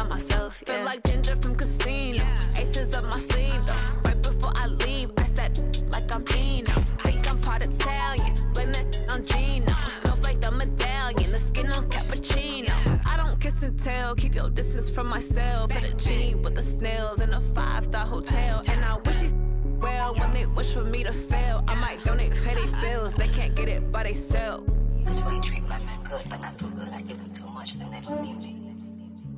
by myself, yeah. Feel like Ginger from Casino, aces up my sleeve, though. Right before I leave, I said, like I'm Dino. Think I'm part Italian, blame that on Gino. Snowflake the medallion, the skin on cappuccino. I don't kiss and tell, keep your distance from myself. Fettuccine with the snails in a 5-star hotel. And I wish he's well when they wish for me to fail. I might donate petty bills, they can't get it by they sell. That's why you treat my friend good, but not too good. I give them too much, then they don't need me.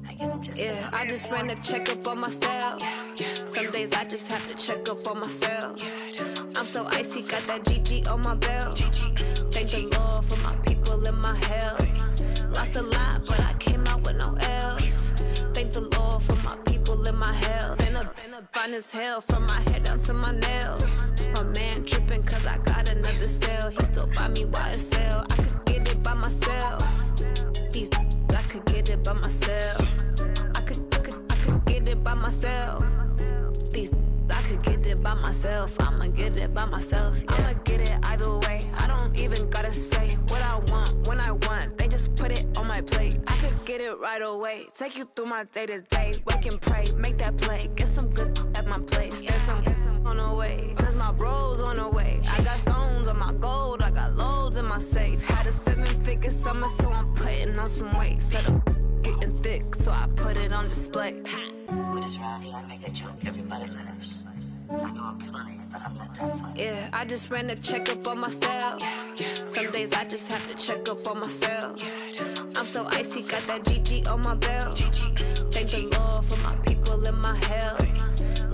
I give them just yeah, I just ran to check up on myself. Some days I just have to check up on myself. I'm so icy, got that GG on my belt. Thank the Lord for my people in my health. Lost a lot, but I came out with no L's. Thank the Lord for my people in my health. And a fine as hell from my head down to my nails. My man tripping cause I got another sale. He still buy me YSL. I could get it by myself. These I could get it by myself. I could get it by myself. These I could get it by myself. I'ma get it by myself. Yeah. I'ma get it either way. I don't even gotta say what I want when I want. They just put it on my plate. I could get it right away. Take you through my day to day. Wake and pray, make that play. Get some good at my place. There's some on the way, cause my bro's on the way. I got stones on my gold. I got loads in my safe. Had a 7-figure summer, so I'm putting on some weight. Set up getting thick, so I put it on display. With this round here, I make a joke, everybody laughs. I know I'm funny, but I'm not that funny. Yeah, I just ran to check up on myself. Some days I just have to check up on myself. I'm so icy, got that GG on my belt. Thank the Lord for my people in my health.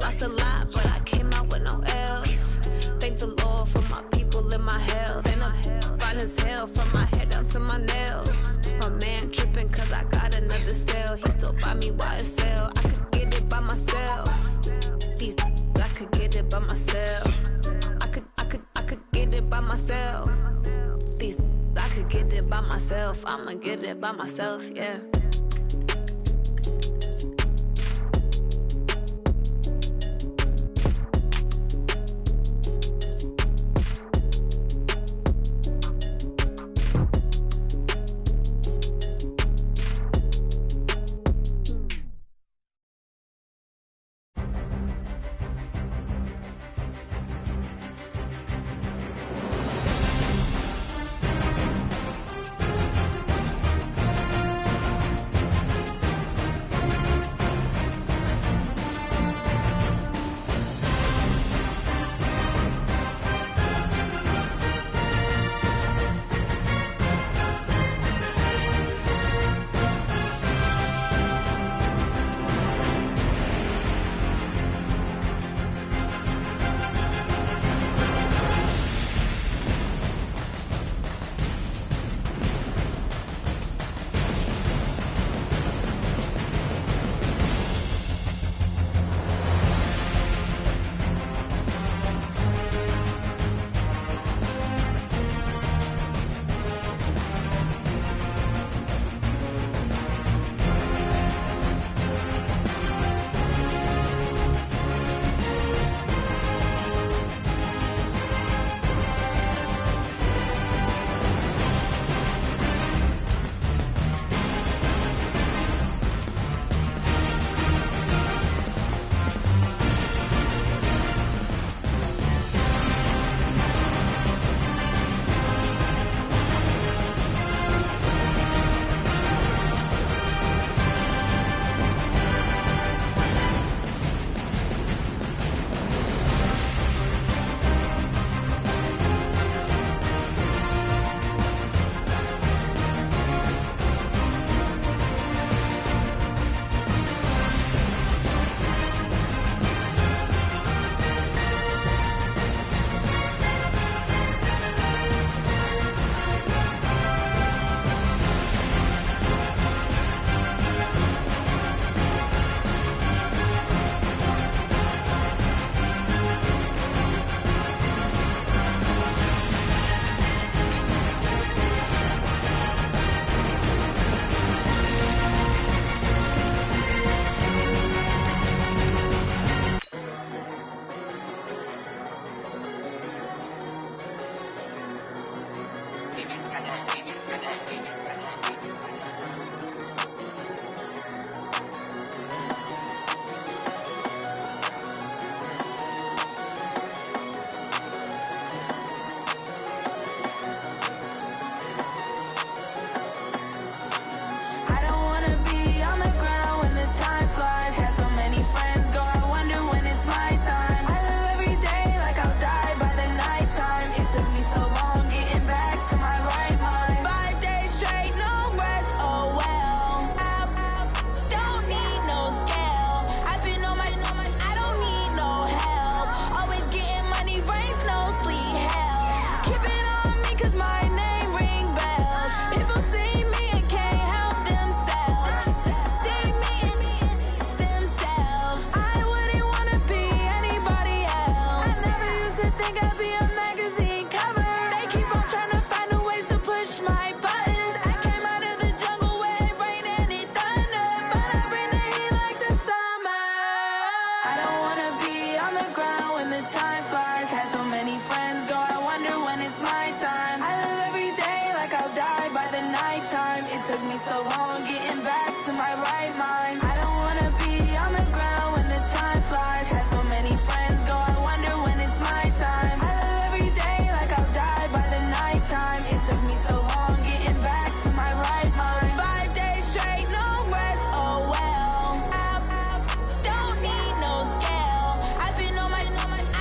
Lost a lot, but I came out with no L's. Thank the Lord for my people in my health. And I'm fine as hell from my head down to my nails. My man tripping cause I got another sale. He still buy me YSL. I could get it by myself. These I could get it by myself. I could get it by myself. These I could get it by myself. I'ma get it by myself, yeah. right mind. I don't wanna be on the ground when the time flies. Had so many friends go, I wonder when it's my time. I live every day like I'll die by the nighttime. It took me so long getting back to my right mind. 5 days straight, no rest, oh well. I don't need no scale. I've been on my,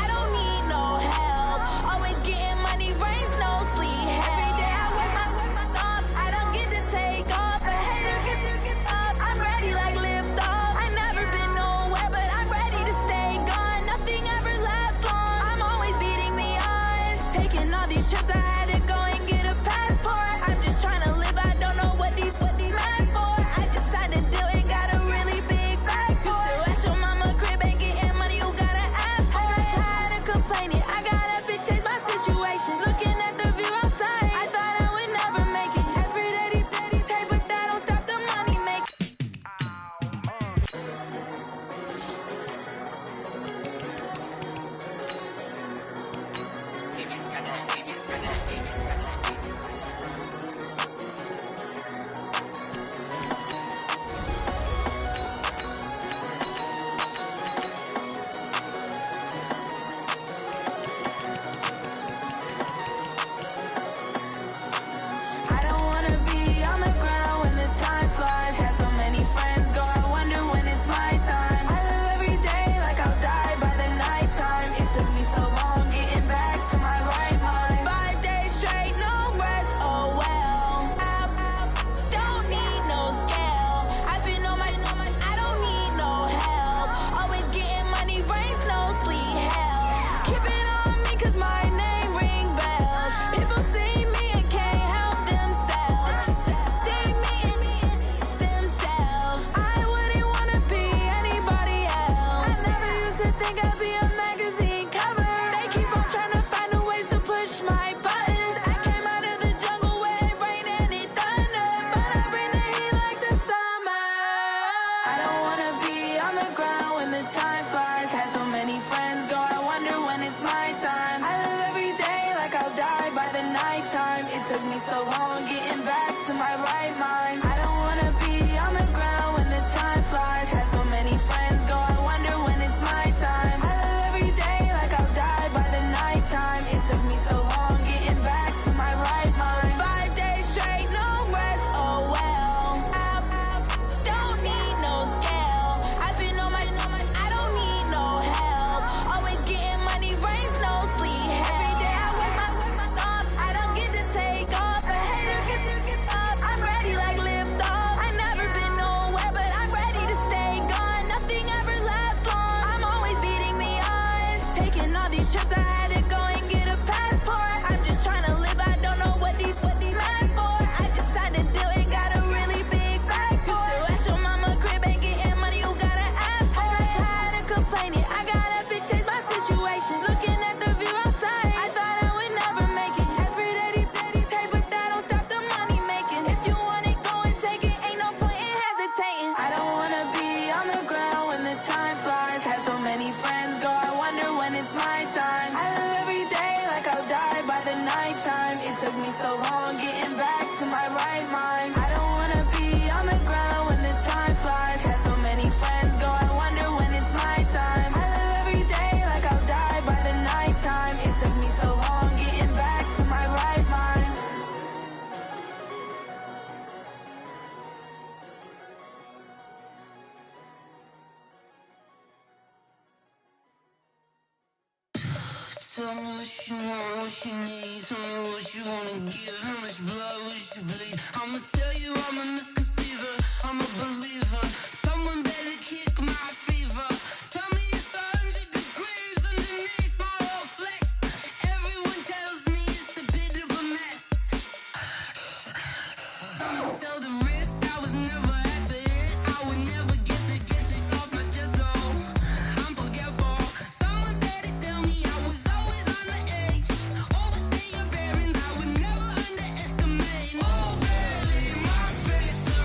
I don't need no help. Always getting money, rains, no sleep. Every day I work my thumb. I don't get to take off. A hater get up. I'm ready like lift off. I never been nowhere, but I'm ready to stay gone. Nothing ever lasts long. I'm always beating the odds. Taking all these trips, I had to go and get a passport. I'm just trying to live. I don't know what the mad for. I just had to do and got a really big bag for it. Still at your mama crib ain't getting money, you gotta ask for it. I got tired of complaining. I got up and changed my situation. Looking at the view outside, I thought I would never make it. Every day, take, but that don't stop the money making. I don't wanna be on the ground when the time flies. Had so many friends go, I wonder when it's my time. I live every day like I'll die by the nighttime. It took me so long getting back to my right mind. 5 days straight, no rest, oh well. I don't need no scale. I've been on my, I don't need no help. Always getting money, rains, no sleep, hell. Keep it on me cause my name ring bells. People see me and can't help themselves. See me and themselves. I wouldn't wanna be anybody else. I never used to think I'd be a magazine cover. They keep on trying to find a ways to push my buttons. I came out of the jungle where it rained and it thundered, but I bring the heat like the summer. I don't wanna be on the ground when the time flies. Had so many friends go, I wonder when it's my time. I live every day like I'll die by the nighttime. It took me so long getting back to my right mind. I don't wanna be on the ground when the time flies. Had so many friends go, I wonder when it's my time. I live every day like I'll die by the nighttime. It took me so long getting back to my right mind. 5 days straight, no rest, oh well. I don't need no scale. I've been on my, I don't need no help. Always getting money, rains, no sleep. Every day I work my thumb. I don't get to take off. A hater get up. I'm ready like lift off. I never been nowhere, but I'm ready to stay gone. Nothing ever lasts long. I'm always beating the odds. Taking all these trips, I had to go and get a passport. I'm just trying to live. I don't know what the mad for. I just had to do and got a really big bag for it. Still at your mama crib ain't getting money, you gotta ask for it. I got tired of complaining. I got up and changed my situation. Looking at the view outside, I thought I would never make it. Every day, take, but that don't stop the money making. If you want it, go and take it. Ain't no point in hesitating. I don't wanna be on the ground when the time flies. Had so many friends go, I wonder when it's my time. I live every day like I'll die by the nighttime. It took me so long getting back to my right mind. I don't wanna be on the ground when the time flies. Had so many friends go, I wonder when it's my time. I live every day like I'll die by the nighttime. It took me so long getting back to my right mind. Tell me what you want, what you need. Tell me what you wanna give. How much blood would you bleed? I'ma tell you I'm a misconceiver. I'm a believer. Someone better kick my fever. Tell me it's 100 degrees underneath my whole flesh. Everyone tells me it's a bit of a mess. I'ma tell the risk I was never at the end. I would never get the off my chest though. I'm forgetful. Someone better tell me I was always on the edge. Overstay your bearings, I would never underestimate. Oh baby, my face.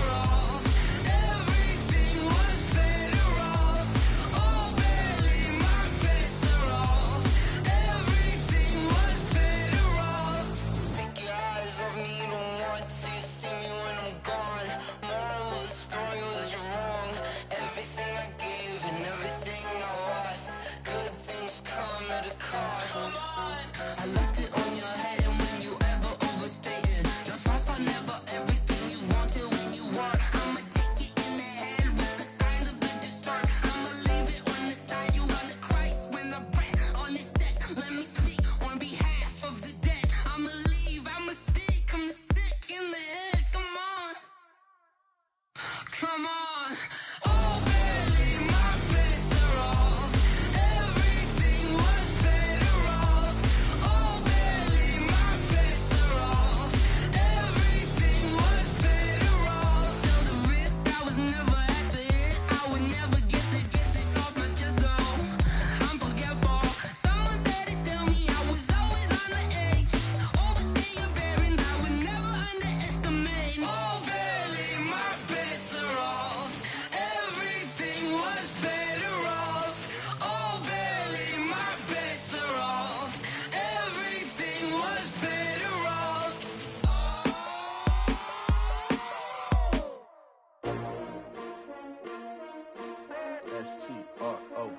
S-T-R-O.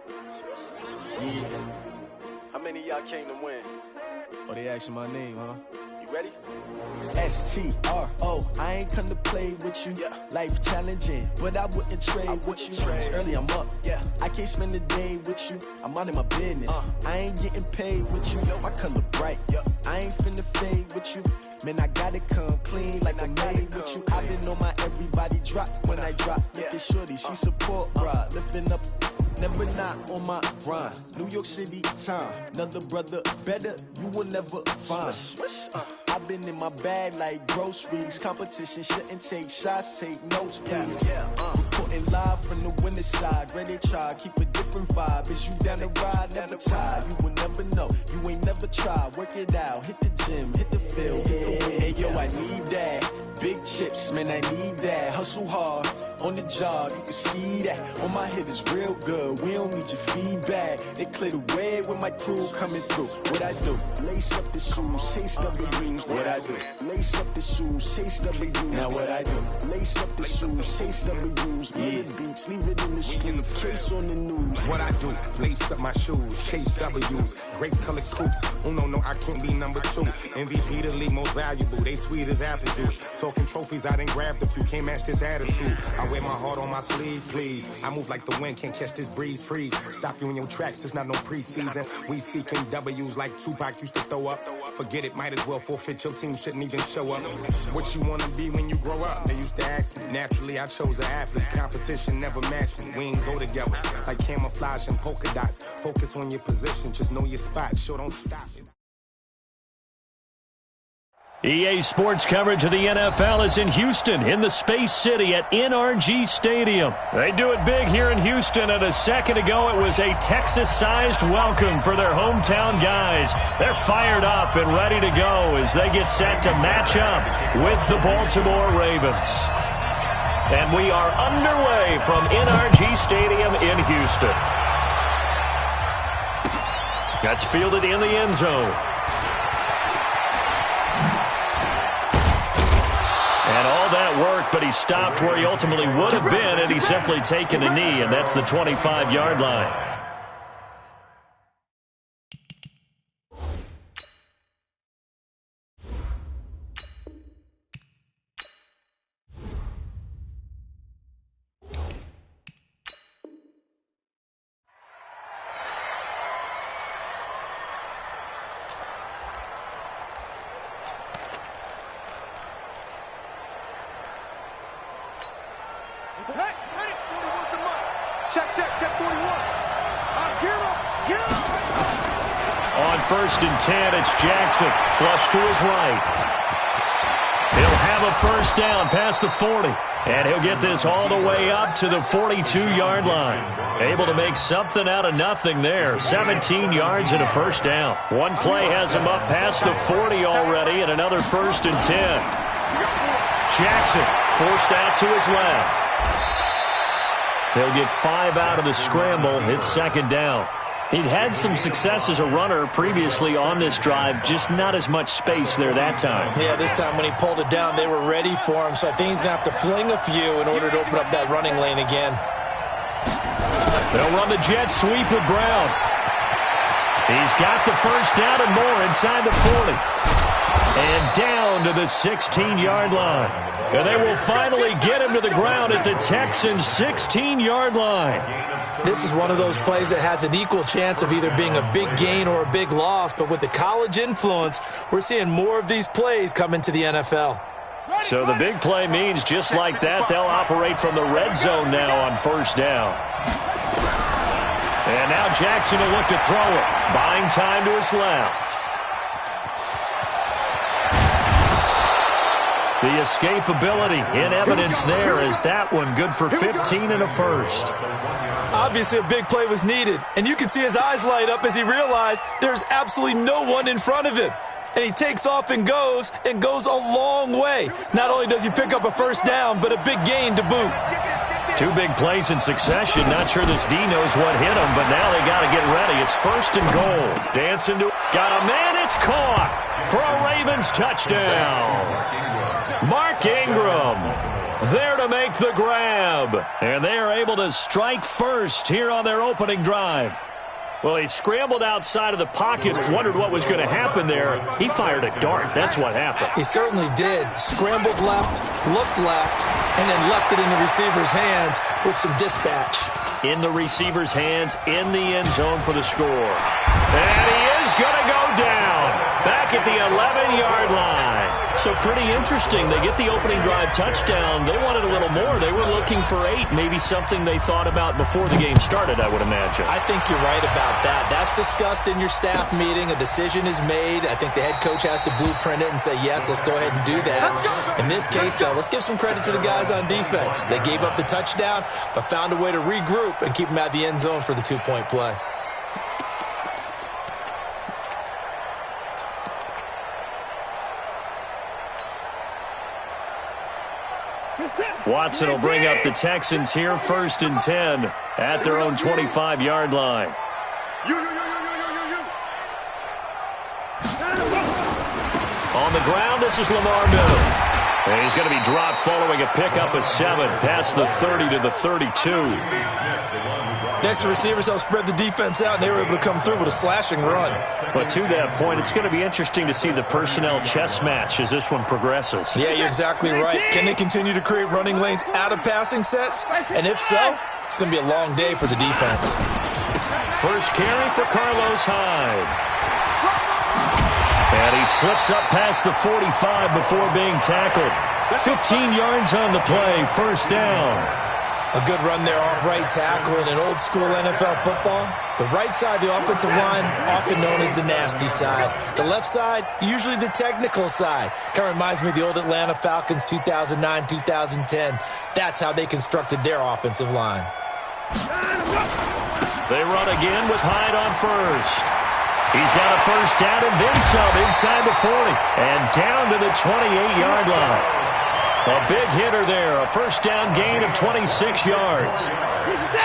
Yeah. How many of y'all came to win? Oh, they asking my name, huh? You ready? S-T-R-O. I ain't come to play with you. Yeah. Life challenging, but I wouldn't trade with you. It's early, I'm up. Yeah. I can't spend the day with you. I'm out of my business. I ain't getting paid with you. My color bright. Yeah. I ain't finna fade with you. Man, I gotta come clean like I'm made with you. I've been on my everybody drop when I drop. Look at shorty, she support, bruh. Lifting up, never not on my grind. New York City time, another brother better, you will never find. I've been in my bag like groceries. Competition shouldn't take shots, take notes, please. Reporting live from the winter side. Ready to try, keep a different vibe. Is you down the ride, never tired. You will never know, you ain't never tried. Work it out, hit the gym, hit the field, hit the wind. Hey yo, I need that. Big chips, man, I need that. Hustle hard, on the job, you can see that. On my hit is real good, we don't need your feedback. They clear the way with my crew coming through. What I do? Lace up the shoes, chase double dreams. What I do? Lace up the shoes, chase double dreams. Now what I do? Lace up the shoes, chase double dreams. Yeah, beats, leave it in the street, case on the news. What I do? Lace up my shoes, chase W's. Great colored coops. Oh no, I can't be number 2. MVP the league most valuable. They sweet as apple juice. Talking trophies, I done grabbed a few. Can't match this attitude. I wear my heart on my sleeve, please. I move like the wind, can't catch this breeze. Freeze. Stop you in your tracks. There's not no preseason. We seeking W's like Tupac used to throw up. Forget it, might as well forfeit. Your team shouldn't even show up. What you wanna be when you grow up? They used to ask me. Naturally, I chose an athlete. Competition never matched me. We ain't go together like camouflage and polka dots. Focus on your position, just know your spot. Sure, don't stop it. EA Sports coverage of the NFL is in Houston, in the Space City at NRG Stadium. They do it big here in Houston, and a second ago it was a Texas-sized welcome for their hometown guys. They're fired up and ready to go as they get set to match up with the Baltimore Ravens. And we are underway from NRG Stadium in Houston. That's fielded in the end zone. And all that work, but he stopped where he ultimately would have been had he simply taken a knee, and that's the 25-yard line. On 1st and 10, it's Jackson. Flush to his right. He'll have a first down past the 40. And he'll get this all the way up to the 42-yard line. Able to make something out of nothing there. 17 yards and a first down. One play has him up past the 40 already, and another 1st and 10. Jackson forced out to his left. He'll get 5 out of the scramble. It's 2nd down. He'd had some success as a runner previously on this drive, just not as much space there that time. Yeah, this time when he pulled it down, they were ready for him, so I think he's going to have to fling a few in order to open up that running lane again. They'll run the jet sweep with Brown. He's got the first down and more inside the 40. And down to the 16-yard line. And they will finally get him to the ground at the Texans' 16-yard line. This is one of those plays that has an equal chance of either being a big gain or a big loss, but with the college influence, we're seeing more of these plays come into the NFL. So the big play means just like that, they'll operate from the red zone now on 1st down. And now Jackson will look to throw it, buying time to his left. The escapability in evidence there as that one good for 15 and a first. Obviously, a big play was needed, and you can see his eyes light up as he realized there's absolutely no one in front of him. And he takes off and goes a long way. Not only does he pick up a first down, but a big gain to boot. 2 big plays in succession. Not sure this D knows what hit him, but now they got to get ready. It's 1st and goal. Dancing to got a man. It's caught for a Ravens touchdown. Mark Ingram there to make the grab. And they are able to strike first here on their opening drive. Well, he scrambled outside of the pocket, wondered what was going to happen there. He fired a dart. That's what happened. He certainly did. Scrambled left, looked left, and then left it in the receiver's hands with some dispatch. In the receiver's hands, in the end zone for the score. And he is going to go down back at the 11-yard line. So pretty interesting. They get the opening drive touchdown. They wanted a little more. They were looking for 8, maybe something they thought about before the game started, I would imagine. I think you're right about that. That's discussed in your staff meeting. A decision is made. I think the head coach has to blueprint it and say, yes, let's go ahead and do that. In this case, though, let's give some credit to the guys on defense. They gave up the touchdown, but found a way to regroup and keep them at the end zone for the 2-point play. Watson will bring up the Texans here, 1st and 10 at their own 25-yard line. On the ground, this is Lamar Miller. And he's going to be dropped following a pickup of 7 past the 30 to the 32. Next, the receivers helped spread the defense out, and they were able to come through with a slashing run. But to that point, it's going to be interesting to see the personnel chess match as this one progresses. Yeah, you're exactly right. Can they continue to create running lanes out of passing sets? And if so, it's going to be a long day for the defense. First carry for Carlos Hyde. And he slips up past the 45 before being tackled. 15 yards on the play, 1st down. A good run there off right tackle in an old-school NFL football. The right side, the offensive line, often known as the nasty side. The left side, usually the technical side. Kind of reminds me of the old Atlanta Falcons 2009-2010. That's how they constructed their offensive line. They run again with Hyde on first. He's got a first down and then some inside the 40. And down to the 28-yard line. A big hitter there, a first down gain of 26 yards.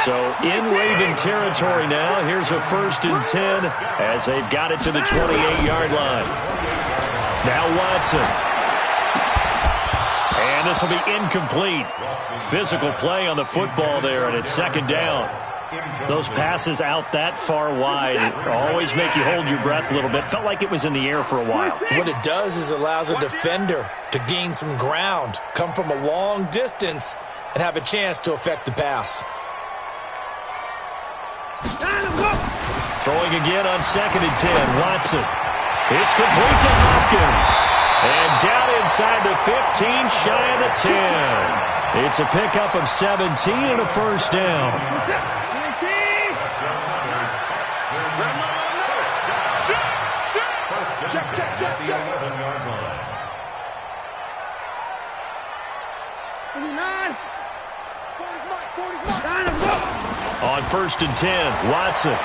So in Raven territory now, here's a 1st and 10 as they've got it to the 28-yard line. Now Watson. And this will be incomplete. Physical play on the football there, and it's 2nd down. Those passes out that far wide always make you hold your breath a little bit. Felt like it was in the air for a while. What it does is allows a defender to gain some ground, come from a long distance, and have a chance to affect the pass. Throwing again on 2nd and 10. Watson. It's complete to Hopkins. And down inside the 15, shy of the 10. It's a pickup of 17 and a first down. Check. On 1st and 10, Watson.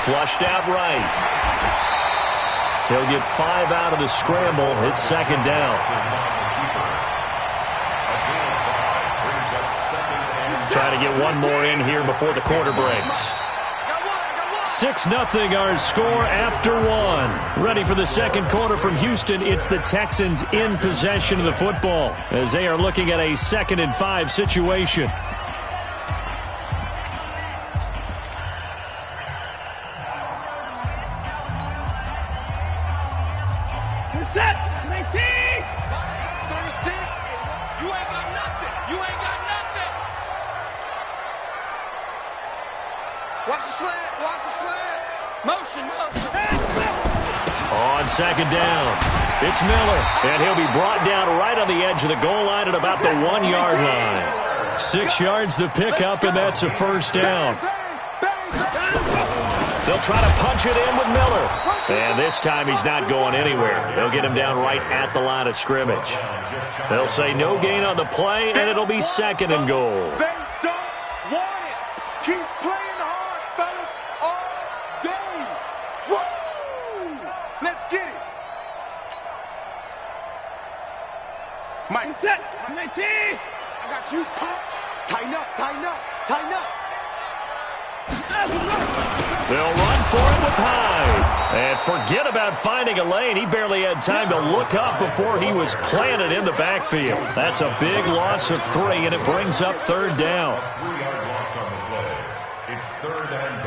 Flushed out right. He'll get 5 out of the scramble. It's 2nd down. Try to get one more in here before the quarter breaks. 6-0 our score after 1. Ready for the second quarter from Houston. It's the Texans in possession of the football as they are looking at a 2nd and 5 situation. Set. 19. 36. You ain't got nothing. Watch the slant. Motion. On 2nd down, it's Miller, and he'll be brought down right on the edge of the goal line at about the 1-yard line. 6 yards the pickup, and that's a first down. They'll try to punch it in with Miller. And this time he's not going anywhere. They'll get him down right at the line of scrimmage. They'll say no gain on the play, and it'll be 2nd and goal. They don't want it. Keep playing hard, fellas, all day. Woo! Let's get it. Mike, set. 19. I got you. Pop. Tighten up. They'll run for it with Hyde. And forget about finding a lane. He barely had time to look up before he was planted in the backfield. That's a big loss of 3, and it brings up 3rd down. 3-yard loss on the play. It's 3rd and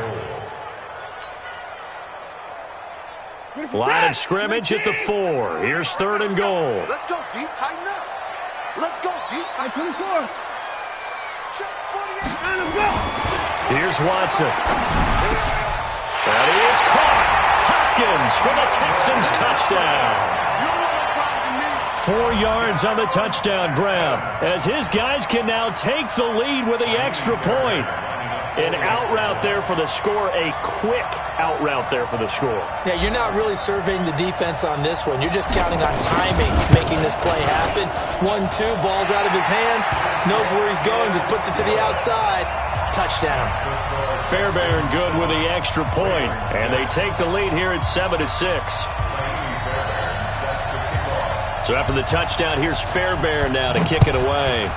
goal. Line of scrimmage at the 4. Here's 3rd and goal. Let's go deep, tighten up. Let's go deep, tighten up. 24. Check 48. And let's go. Here's Watson. That is caught. Hopkins for the Texans touchdown. 4 yards on the touchdown grab, as his guys can now take the lead with the extra point. An out route there for the score, a quick out route there for the score. Yeah, you're not really surveying the defense on this one. You're just counting on timing, making this play happen. 1-2, ball's out of his hands, knows where he's going, just puts it to the outside. Touchdown. Fairbairn good with the extra point, and they take the lead here at 7-6. So after the touchdown, here's Fairbairn now to kick it away.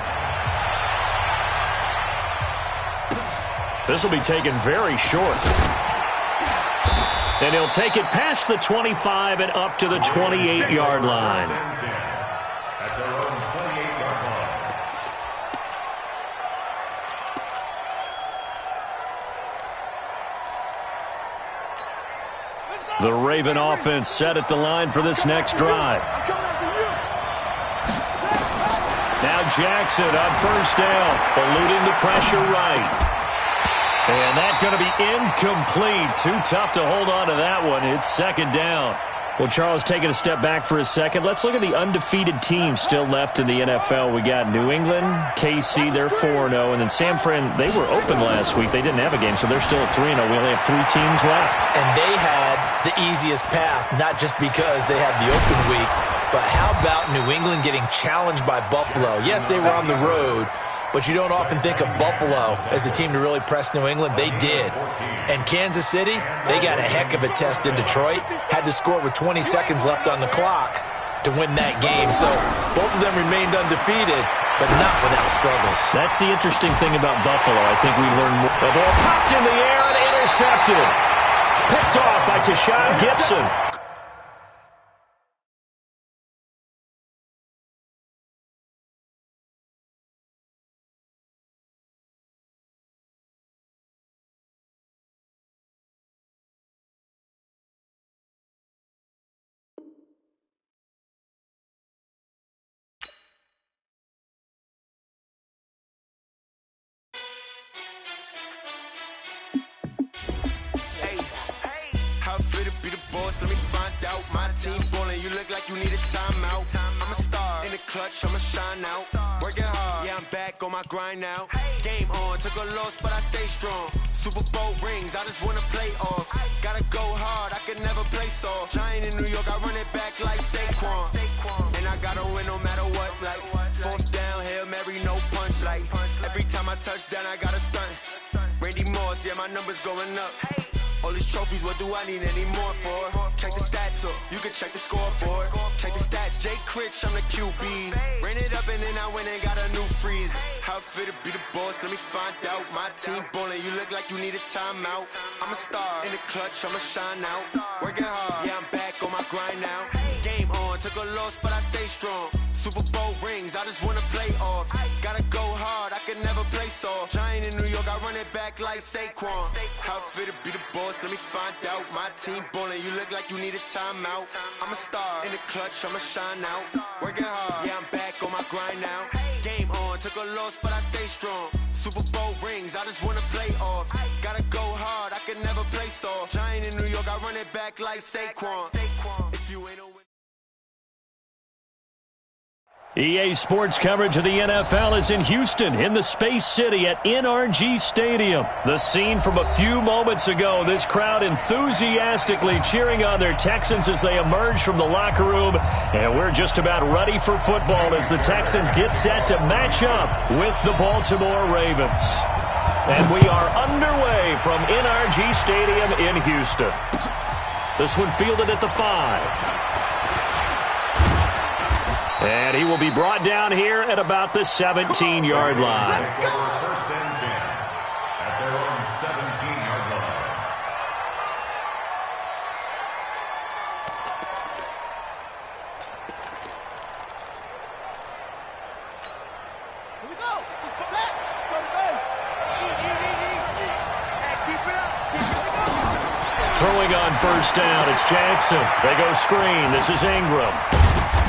This will be taken very short. And he'll take it past the 25 and up to the 28-yard line. At their own 28-yard line. The Raven offense set at the line for this next drive. Now Jackson on 1st down, eluding the pressure right. And that's going to be incomplete. Too tough to hold on to that one. It's 2nd down. Well, Charles, taking a step back for a second. Let's look at the undefeated teams still left in the NFL. We got New England, KC, they're 4-0. And then San Fran, they were open last week. They didn't have a game, so they're still at 3-0. We only have 3 teams left. And they had the easiest path, not just because they had the open week, but how about New England getting challenged by Buffalo? Yes, they were on the road, but you don't often think of Buffalo as a team to really press New England. They did. And Kansas City, they got a heck of a test in Detroit. Had to score with 20 seconds left on the clock to win that game. So both of them remained undefeated, but not without struggles. That's the interesting thing about Buffalo. I think we learned more. The ball popped in the air and intercepted. Picked off by Tashawn Gibson. Let me find out. My team ballin', you look like you need a timeout. I'm a star in the clutch, I'ma shine out. Working hard, yeah, I'm back on my grind now. Game on, took a loss, but I stay strong. Super Bowl rings, I just wanna play off. Gotta go hard, I can never play soft. Giant in New York, I run it back like Saquon. And I gotta win no matter what, like 4th down, Hail Mary, no punch. Like every time I touch down, I gotta stunt. Randy Moss, yeah, my numbers going up. All these trophies, what do I need any more for? Check the stats up, you can check the scoreboard. Check the stats, Jay Critch, I'm the QB. Ran it up and then I went and got a new freeze. How it feel to be the boss, let me find out. My team ballin', you look like you need a timeout. I'm a star in the clutch, I'ma shine out. Working hard, yeah, I'm back on my grind now. Game on, took a loss, but I stay strong. Super Bowl rings, I just wanna play off. Gotta go hard, I can never play soft. Giant in New York, I run it back like Saquon. How it feel to be the boss, let me find out. My team ballin', you look like you need a timeout. I'm a star in the clutch, I'ma shine out. Working hard, yeah, I'm back on my grind now. Game on, took a loss, but I stay strong. Super Bowl rings, I just wanna play off. Gotta go hard, I can never play soft. Giant in New York, I run it back like Saquon. If you ain't a EA Sports coverage of the NFL is in Houston, in the Space City at NRG Stadium. The scene from a few moments ago, this crowd enthusiastically cheering on their Texans as they emerge from the locker room. And we're just about ready for football as the Texans get set to match up with the Baltimore Ravens. And we are underway from NRG Stadium in Houston. This one fielded at the 5. And he will be brought down here at about the 17-yard line. First and 10 at their own 17-yard Throwing on first down, it's Jackson. They go screen. This is Ingram.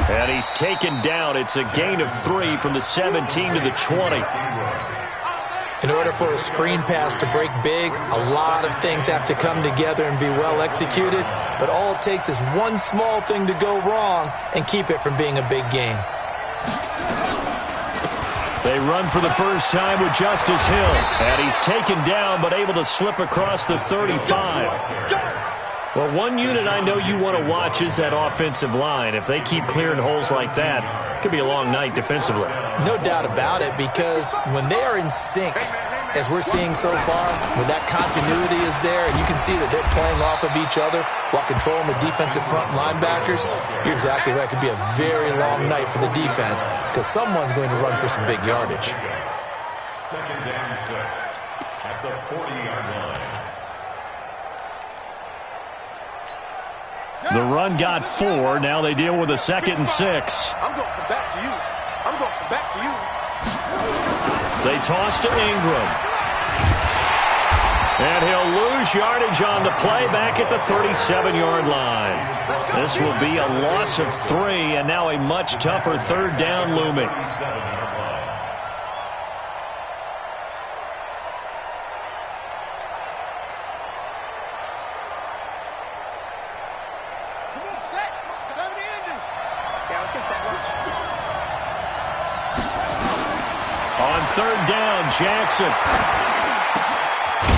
And he's taken down. It's a gain of 3 from the 17 to the 20. In order for a screen pass to break big, a lot of things have to come together and be well executed. But all it takes is one small thing to go wrong and keep it from being a big game. They run for the first time with Justice Hill. And he's taken down but able to slip across the 35. Well, one unit I know you want to watch is that offensive line. If they keep clearing holes like that, it could be a long night defensively. No doubt about it, because when they are in sync, as we're seeing so far, when that continuity is there, and you can see that they're playing off of each other while controlling the defensive front linebackers, you're exactly right. It could be a very long night for the defense because someone's going to run for some big yardage. Second down 6 at the 40-yard line. The run got 4. Now they deal with a 2nd and 6. I'm going to come back to you. I'm going to come back to you. They toss to Ingram. And he'll lose yardage on the play back at the 37-yard line. This will be a loss of 3, and now a much tougher 3rd down looming. On 3rd down, Jackson.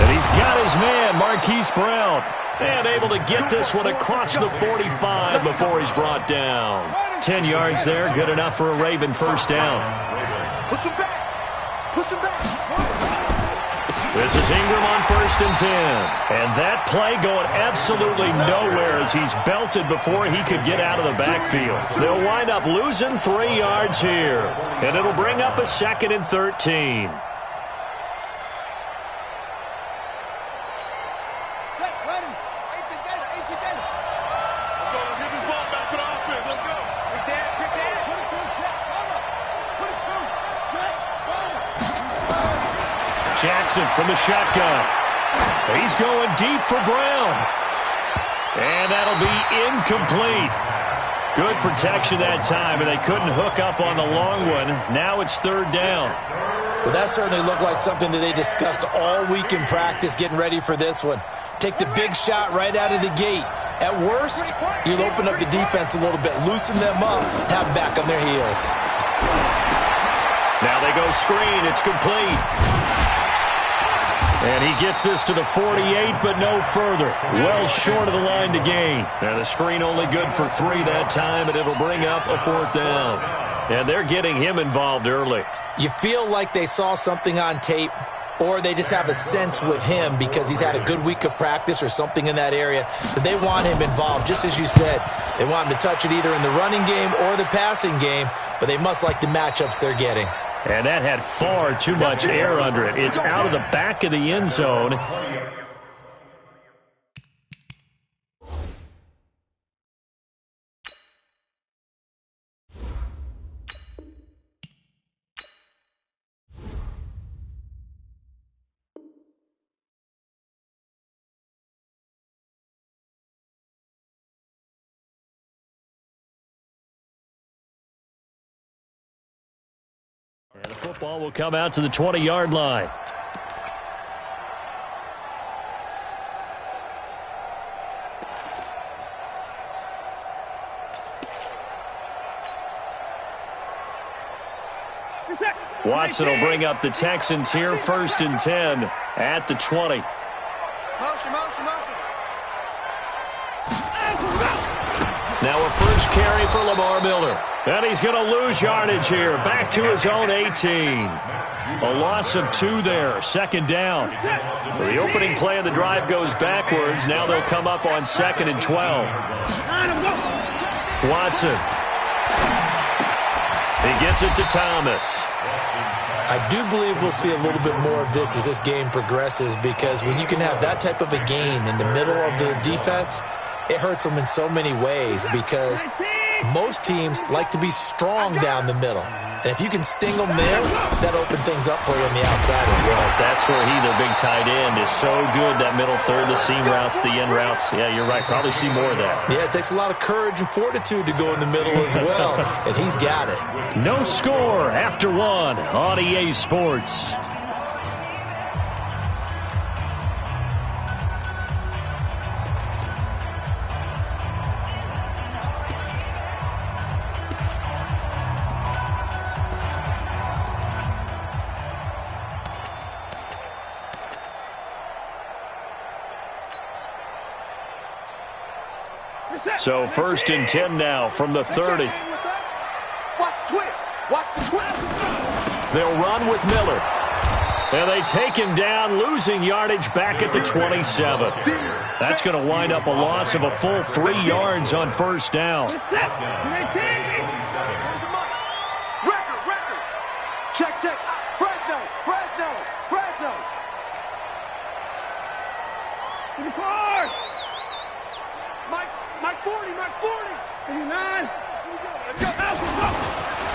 And he's got his man, Marquise Brown. And able to get this one across the 45 before he's brought down. 10 yards there, good enough for a Raven first down. Push him back. Push him back. This is Ingram on 1st and 10. And that play going absolutely nowhere as he's belted before he could get out of the backfield. They'll wind up losing 3 yards here. And it'll bring up a 2nd and 13. Jackson from the shotgun. He's going deep for Brown. And that'll be incomplete. Good protection that time, and they couldn't hook up on the long one. Now it's 3rd down. Well, that certainly looked like something that they discussed all week in practice getting ready for this one. Take the big shot right out of the gate. At worst, you'll open up the defense a little bit, loosen them up, have them back on their heels. Now they go screen. It's complete. And he gets this to the 48, but no further. Well short of the line to gain. And the screen only good for 3 that time, and it'll bring up a 4th down. And they're getting him involved early. You feel like they saw something on tape, or they just have a sense with him because he's had a good week of practice or something in that area that they want him involved. Just as you said, they want him to touch it either in the running game or the passing game, but they must like the matchups they're getting. And that had far too much air under it. It's out of the back of the end zone. And the football will come out to the 20-yard line. Watson will bring up the Texans here, 1st and 10 at the 20. Now a first carry for Lamar Miller. And he's going to lose yardage here. Back to his own 18. A loss of 2 there. 2nd down. So the opening play of the drive goes backwards. Now they'll come up on 2nd and 12. Watson. He gets it to Thomas. I do believe we'll see a little bit more of this as this game progresses, because when you can have that type of a gain in the middle of the defense, it hurts them in so many ways, because Most teams like to be strong down the middle. And if you can sting them there, that'll open things up for you on the outside as well. That's where their big tight end, is so good, that middle third, the seam routes, the end routes. Yeah, you're right. Probably see more of that. Yeah, it takes a lot of courage and fortitude to go in the middle as well, and he's got it. No score after one on EA Sports. So 1st and 10 now from the 30. Watch twist. Watch the twist. They'll run with Miller. And they take him down, losing yardage back at the 27. That's going to wind up a loss of a full 3 yards on 1st down. Record. Check. Fresno. In the car. Mike's 40. 89. Let's go.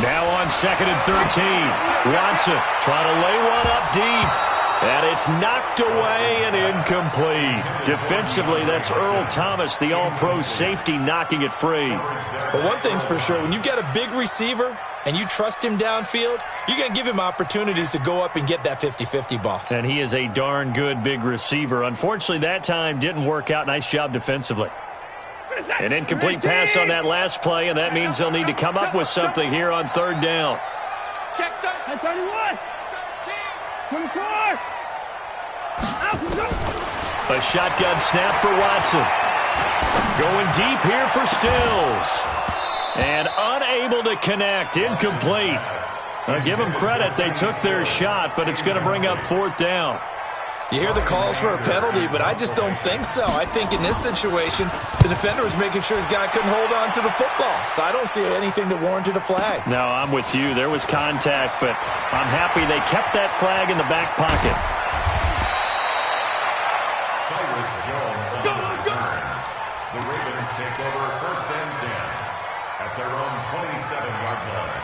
Now on 2nd and 13. Watson trying to lay one up deep. And it's knocked away and incomplete. Defensively, that's Earl Thomas, the all-pro safety, knocking it free. But one thing's for sure, when you've got a big receiver and you trust him downfield, you're going to give him opportunities to go up and get that 50-50 ball. And he is a darn good big receiver. Unfortunately, that time didn't work out. Nice job defensively. An incomplete pass on that last play, and that means they'll need to come up with something here on 3rd down. Check 31. 24. A shotgun snap for Watson. Going deep here for Stills. And unable to connect. Incomplete. I'll give them credit. They took their shot, but it's going to bring up 4th down. You hear the calls for a penalty, but I just don't think so. I think in this situation, the defender was making sure his guy couldn't hold on to the football. So I don't see anything that warranted a flag. No, I'm with you. There was contact, but I'm happy they kept that flag in the back pocket. Cyrus Jones on the return. The Ravens take over 1st and 10 at their own 27-yard line.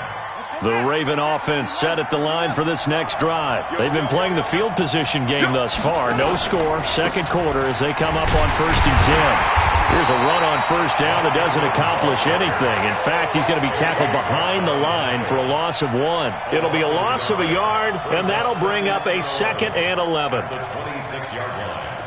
The Raven offense set at the line for this next drive. They've been playing the field position game thus far. No score, 2nd quarter as they come up on 1st and 10. Here's a run on 1st down that doesn't accomplish anything. In fact, he's going to be tackled behind the line for a loss of 1. It'll be a loss of a yard, and that'll bring up a 2nd and 11. The 26-yard line.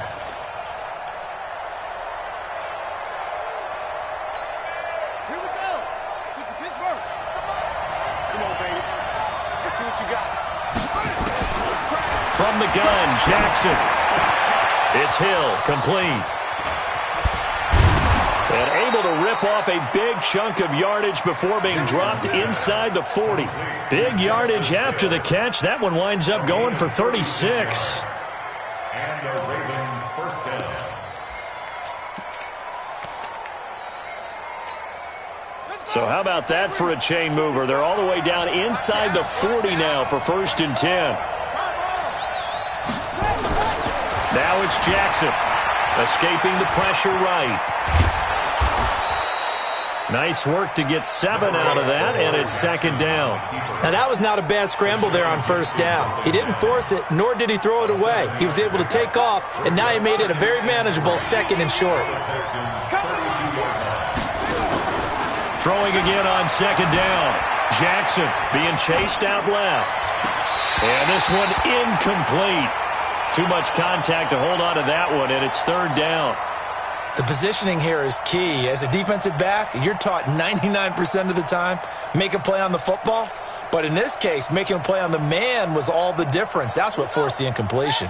From the gun, Jackson. It's Hill, complete. And able to rip off a big chunk of yardage before being dropped inside the 40. Big yardage after the catch. That one winds up going for 36. And a Raven 1st down. So how about that for a chain mover? They're all the way down inside the 40 now for 1st and 10. Now it's Jackson, escaping the pressure right. Nice work to get 7 out of that, and it's 2nd down. Now, that was not a bad scramble there on 1st down. He didn't force it, nor did he throw it away. He was able to take off, and now he made it a very manageable 2nd and short. Throwing again on 2nd down. Jackson being chased out left. And this one incomplete. Too much contact to hold on to that one, and it's 3rd down. The positioning here is key. As a defensive back, you're taught 99% of the time, make a play on the football. But in this case, making a play on the man was all the difference. That's what forced the incompletion.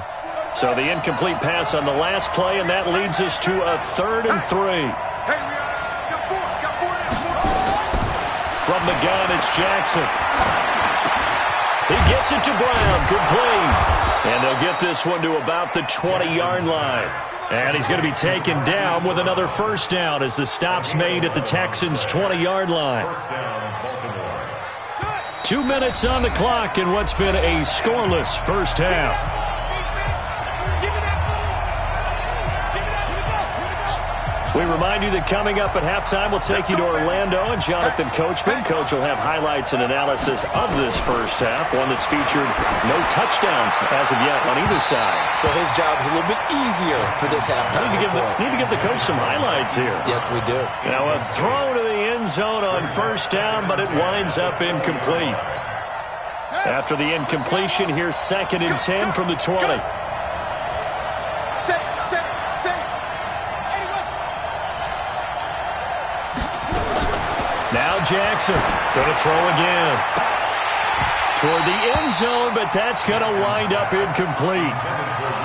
So the incomplete pass on the last play, and that leads us to a 3rd and 3. From the gun, it's Jackson. He gets it to Brown, complete. And they'll get this one to about the 20-yard line. And he's going to be taken down with another 1st down as the stop's made at the Texans' 20-yard line. 2 minutes on the clock in what's been a scoreless 1st half. We remind you that coming up at halftime, we'll take you to Orlando and Jonathan Coachman. Coach will have highlights and analysis of this first half, one that's featured no touchdowns as of yet on either side. So his job is a little bit easier for this halftime. Need to give the coach some highlights here. Yes, we do. Now a throw to the end zone on first down, but it winds up incomplete. After the incompletion, here's 2nd and 10 from the 20. Now Jackson going to throw again. Toward the end zone, but that's going to wind up incomplete.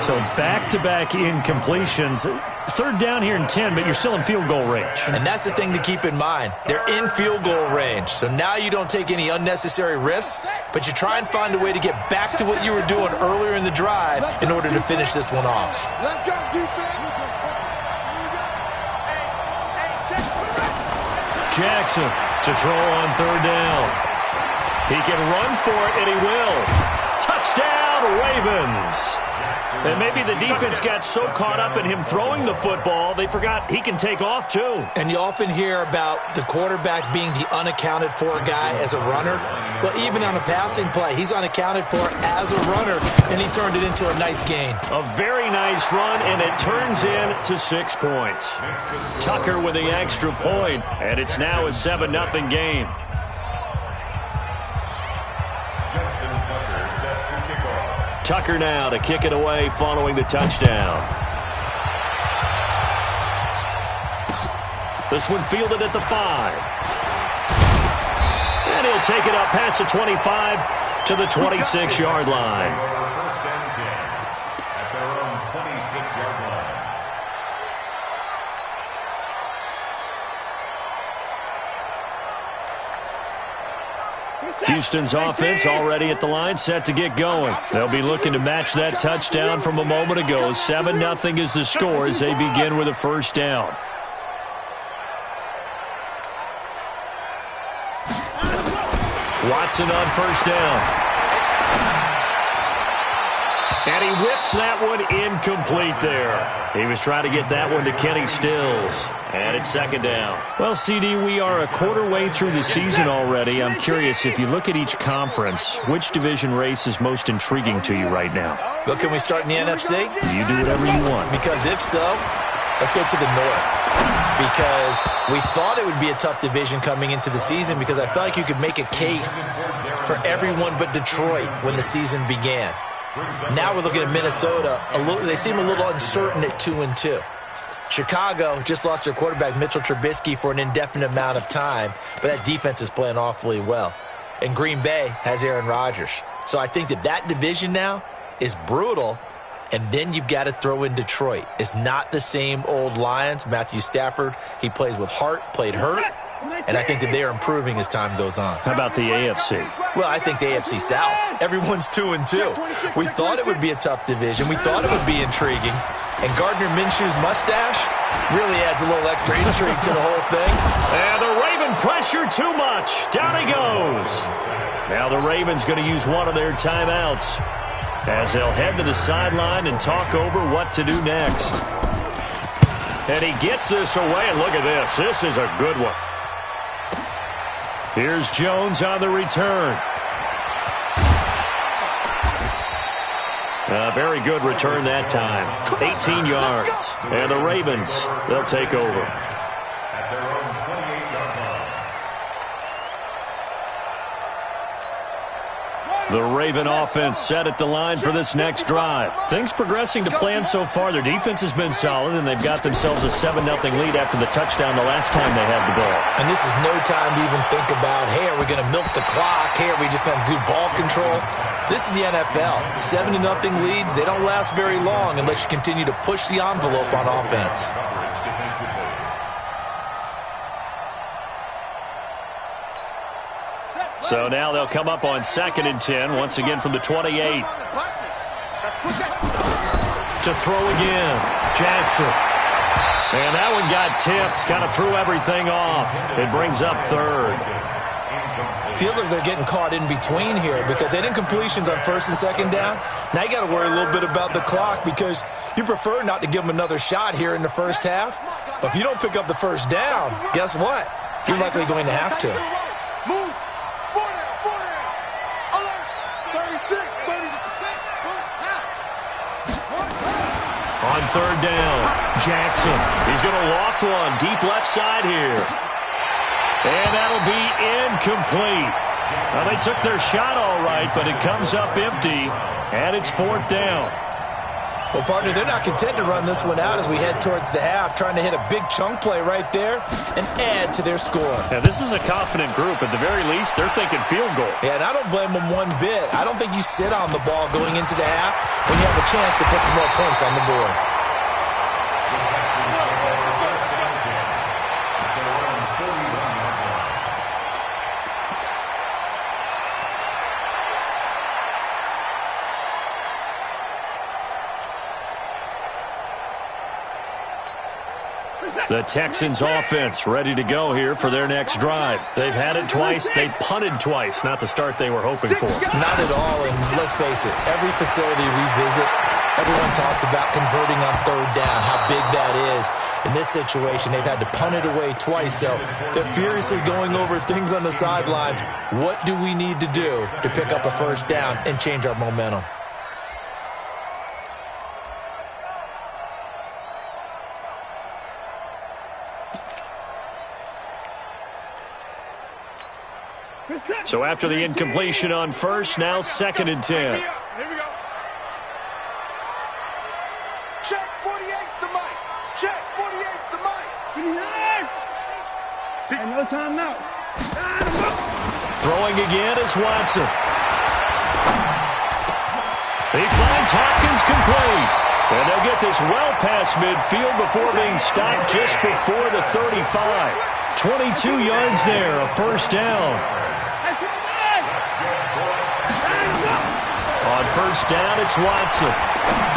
So back-to-back incompletions. 3rd down here and 10, but you're still in field goal range. And that's the thing to keep in mind. They're in field goal range. So now you don't take any unnecessary risks, but you try and find a way to get back to what you were doing earlier in the drive in order to finish this one off. Let's go, defense. Jackson to throw on 3rd down. He can run for it, and he will. Touchdown, Ravens. And maybe the defense got so caught up in him throwing the football, they forgot he can take off too. And you often hear about the quarterback being the unaccounted for guy as a runner. Well, even on a passing play, he's unaccounted for as a runner, and he turned it into a nice gain. A very nice run, and it turns into 6 points. Tucker with the extra point, and it's now a 7-0 game. Tucker now to kick it away following the touchdown. This one fielded at the 5. And he'll take it up past the 25 to the 26-yard line. First and 10 at their own 26-yard line. Houston's offense already at the line, set to get going. They'll be looking to match that touchdown from a moment ago. 7-0 is the score as they begin with a first down. Watson on first down. And he whips that one incomplete there. He was trying to get that one to Kenny Stills. And it's 2nd down. Well, CD, we are a quarter way through the season already. I'm curious, if you look at each conference, which division race is most intriguing to you right now? Well, can we start in the NFC? You do whatever you want. Because if so, let's go to the North. Because we thought it would be a tough division coming into the season because I felt like you could make a case for everyone but Detroit when the season began. Now we're looking at Minnesota. They seem a little uncertain at 2-2. Chicago just lost their quarterback, Mitchell Trubisky, for an indefinite amount of time, but that defense is playing awfully well. And Green Bay has Aaron Rodgers. So I think that division now is brutal, and then you've got to throw in Detroit. It's not the same old Lions. Matthew Stafford, he plays with heart, played hurt, and I think that they are improving as time goes on. How about the AFC? Well, I think the AFC South. Everyone's 2-2. We thought it would be a tough division. We thought it would be intriguing. And Gardner Minshew's mustache really adds a little extra intrigue to the whole thing. And the Raven pressure too much. Down he goes. Now the Ravens going to use one of their timeouts as they'll head to the sideline and talk over what to do next. And he gets this away, and look at this. This is a good one. Here's Jones on the return. A very good return that time. 18 yards. And the Ravens, they'll take over. At their own 28-yard line. The Raven offense set at the line for this next drive. Things progressing to plan so far. Their defense has been solid, and they've got themselves a 7-0 lead after the touchdown the last time they had the ball. And this is no time to even think about, hey, are we going to milk the clock? Hey, are we just going to do ball control? This is the NFL. 7-0 leads, they don't last very long unless you continue to push the envelope on offense. So now they'll come up on 2nd and 10, once again from the 28. To throw again, Jackson. And that one got tipped, kind of threw everything off. It brings up 3rd. feels like they're getting caught in between here because they didn't completions on first and second down. Now you got to worry a little bit about the clock because you prefer not to give them another shot here in the first half. But if you don't pick up the first down, guess what? You're likely going to have to. Move. 40, alert. 36, 36. On third down, Jackson. He's going to loft one deep left side here. And that'll be incomplete. Well, they took their shot all right, but it comes up empty, and it's fourth down. Well, partner, they're not content to run this one out as we head towards the half, trying to hit a big chunk play right there and add to their score. Yeah, this is a confident group. At the very least, they're thinking field goal. Yeah, and I don't blame them one bit. I don't think you sit on the ball going into the half when you have a chance to put some more points on the board. The Texans offense ready to go here for their next drive. They've had it twice. They've punted twice. Not the start they were hoping for. Not at all, and let's face it, every facility we visit, everyone talks about converting on third down, how big that is. In this situation, they've had to punt it away twice, so they're furiously going over things on the sidelines. What do we need to do to pick up a first down and change our momentum? So after the incompletion on first, now second and 10. Here we go. Check 48's the mic. Check 48's the mic. Hey, no timeout. Throwing again is Watson. He finds Hopkins complete. And they'll get this well past midfield before being stopped just before the 35. 22 yards there, a first down. On first down, it's Watson.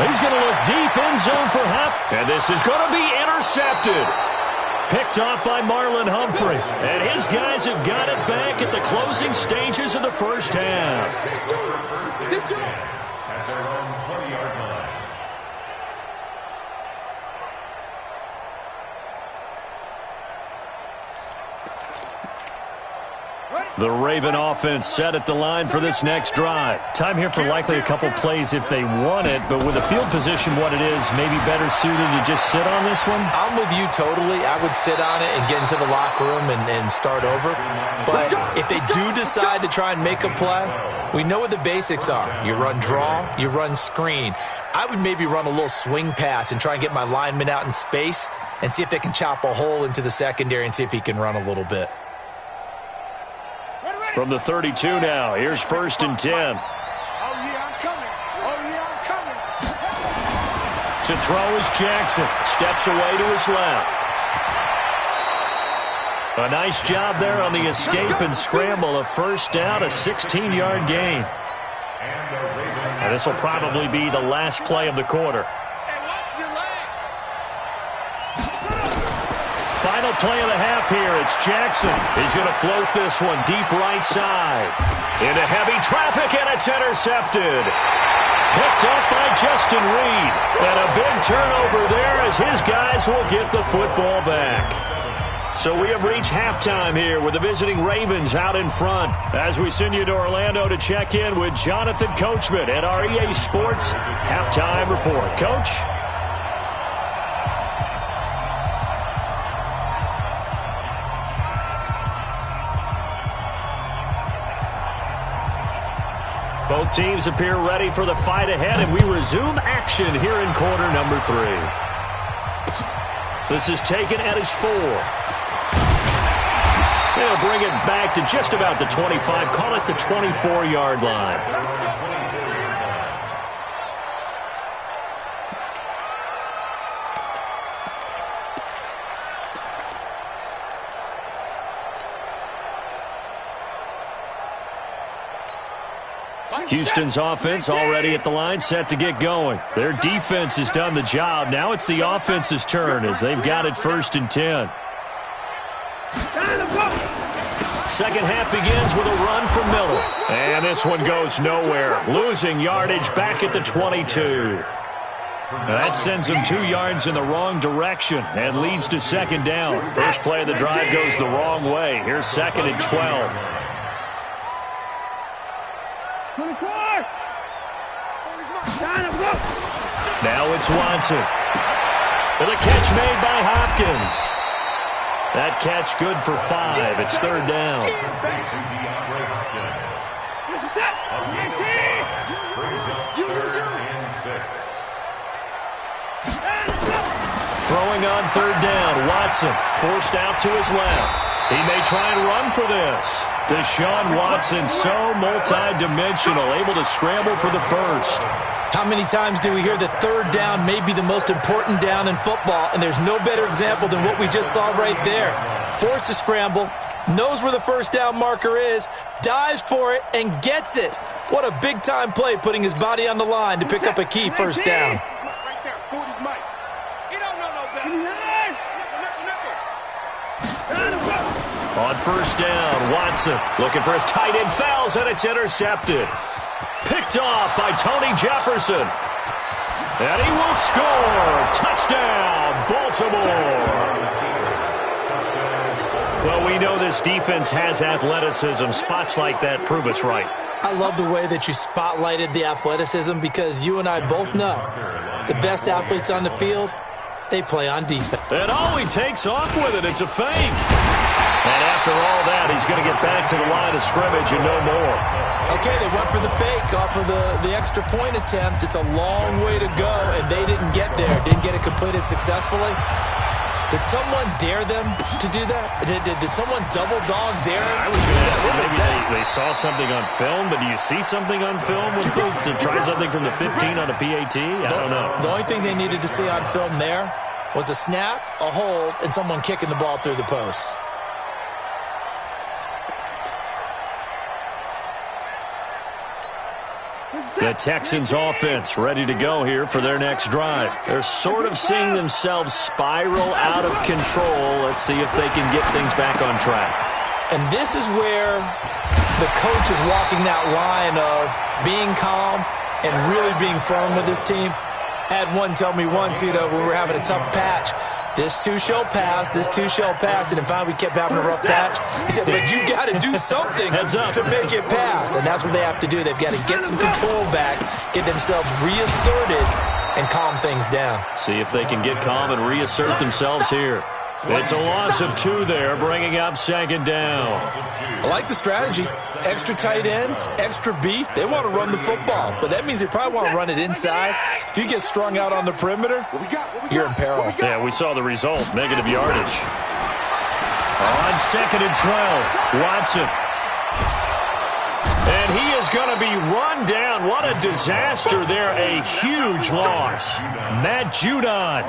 He's going to look deep in zone for Hop. And this is going to be intercepted. Picked off by Marlon Humphrey. And his guys have got it back at the closing stages of the first half. At their own 20-yard line. The Raven offense set at the line for this next drive. Time here for likely a couple plays if they want it, but with the field position what it is, maybe better suited to just sit on this one? I'm with you totally. I would sit on it and get into the locker room and start over. But if they do decide to try and make a play, we know what the basics are. You run draw, you run screen. I would maybe run a little swing pass and try and get my lineman out in space and see if they can chop a hole into the secondary and see if he can run a little bit. From the 32 now, here's first and 10. Oh, yeah, I'm coming. Oh, yeah, I'm coming. To throw is Jackson. Steps away to his left. A nice job there on the escape and scramble. A first down, a 16-yard gain. And this will probably be the last play of the quarter. Final play of the half here. It's Jackson. He's going to float this one deep right side. Into heavy traffic, and it's intercepted. Picked up by Justin Reed. And a big turnover there as his guys will get the football back. So we have reached halftime here with the visiting Ravens out in front. As we send you to Orlando to check in with Jonathan Coachman at our EA Sports Halftime Report. Coach? Both teams appear ready for the fight ahead, and we resume action here in quarter number 3. This is taken at his 4. They'll bring it back to just about the 25, call it the 24-yard line. Houston's offense already at the line, set to get going. Their defense has done the job. Now it's the offense's turn as they've got it first and 10. Second half begins with a run from Miller. And this one goes nowhere. Losing yardage back at the 22. That sends him 2 yards in the wrong direction and leads to second down. First play of the drive goes the wrong way. Here's second and 12. 24! Now it's Watson. With a catch made by Hopkins. That catch good for 5. It's third down. Throwing on third down, Watson forced out to his left. He may try and run for this. Deshaun Watson, so multi-dimensional, able to scramble for the first. How many times do we hear that third down may be the most important down in football, and there's no better example than what we just saw right there. Forced to scramble, knows where the first down marker is, dives for it, and gets it. What a big-time play, putting his body on the line to pick up a key first down. On first down, Watson looking for his tight end, fouls, and it's intercepted. Picked off by Tony Jefferson. And he will score. Touchdown, Baltimore. Well, we know this defense has athleticism. Spots like that prove us right. I love the way that you spotlighted the athleticism because you and I both know the best athletes on the field, they play on defense. And he takes off with it. It's a fake. And after all that, he's going to get back to the line of scrimmage and no more. Okay, they went for the fake off of the extra point attempt. It's a long way to go, and they didn't get there. Didn't get it completed successfully. Did someone dare them to do that? Did someone double dog dare them? I was going to maybe they saw something on film, but do you see something on film when it goes to try something from the 15 on a PAT? I don't know. The only thing they needed to see on film there was a snap, a hold, and someone kicking the ball through the posts. The Texans offense ready to go here for their next drive. They're sort of seeing themselves spiral out of control. Let's see if they can get things back on track. And this is where the coach is walking that line of being calm and really being firm with his team. Had one tell me once, when we were having a tough patch, this too shall pass, this too shall pass, and then finally we kept having a rough patch. He said, but you got to do something to make it pass, and that's what they have to do. They've got to get some control back, get themselves reasserted, and calm things down. See if they can get calm and reassert themselves here. It's a loss of 2 there, bringing up second down. I like the strategy. Extra tight ends, extra beef. They want to run the football, but that means they probably want to run it inside. If you get strung out on the perimeter, you're in peril. Yeah, we saw the result, negative yardage. On second and 12, Watson. And he is going to be run down. What a disaster there, a huge loss. Matt Judon.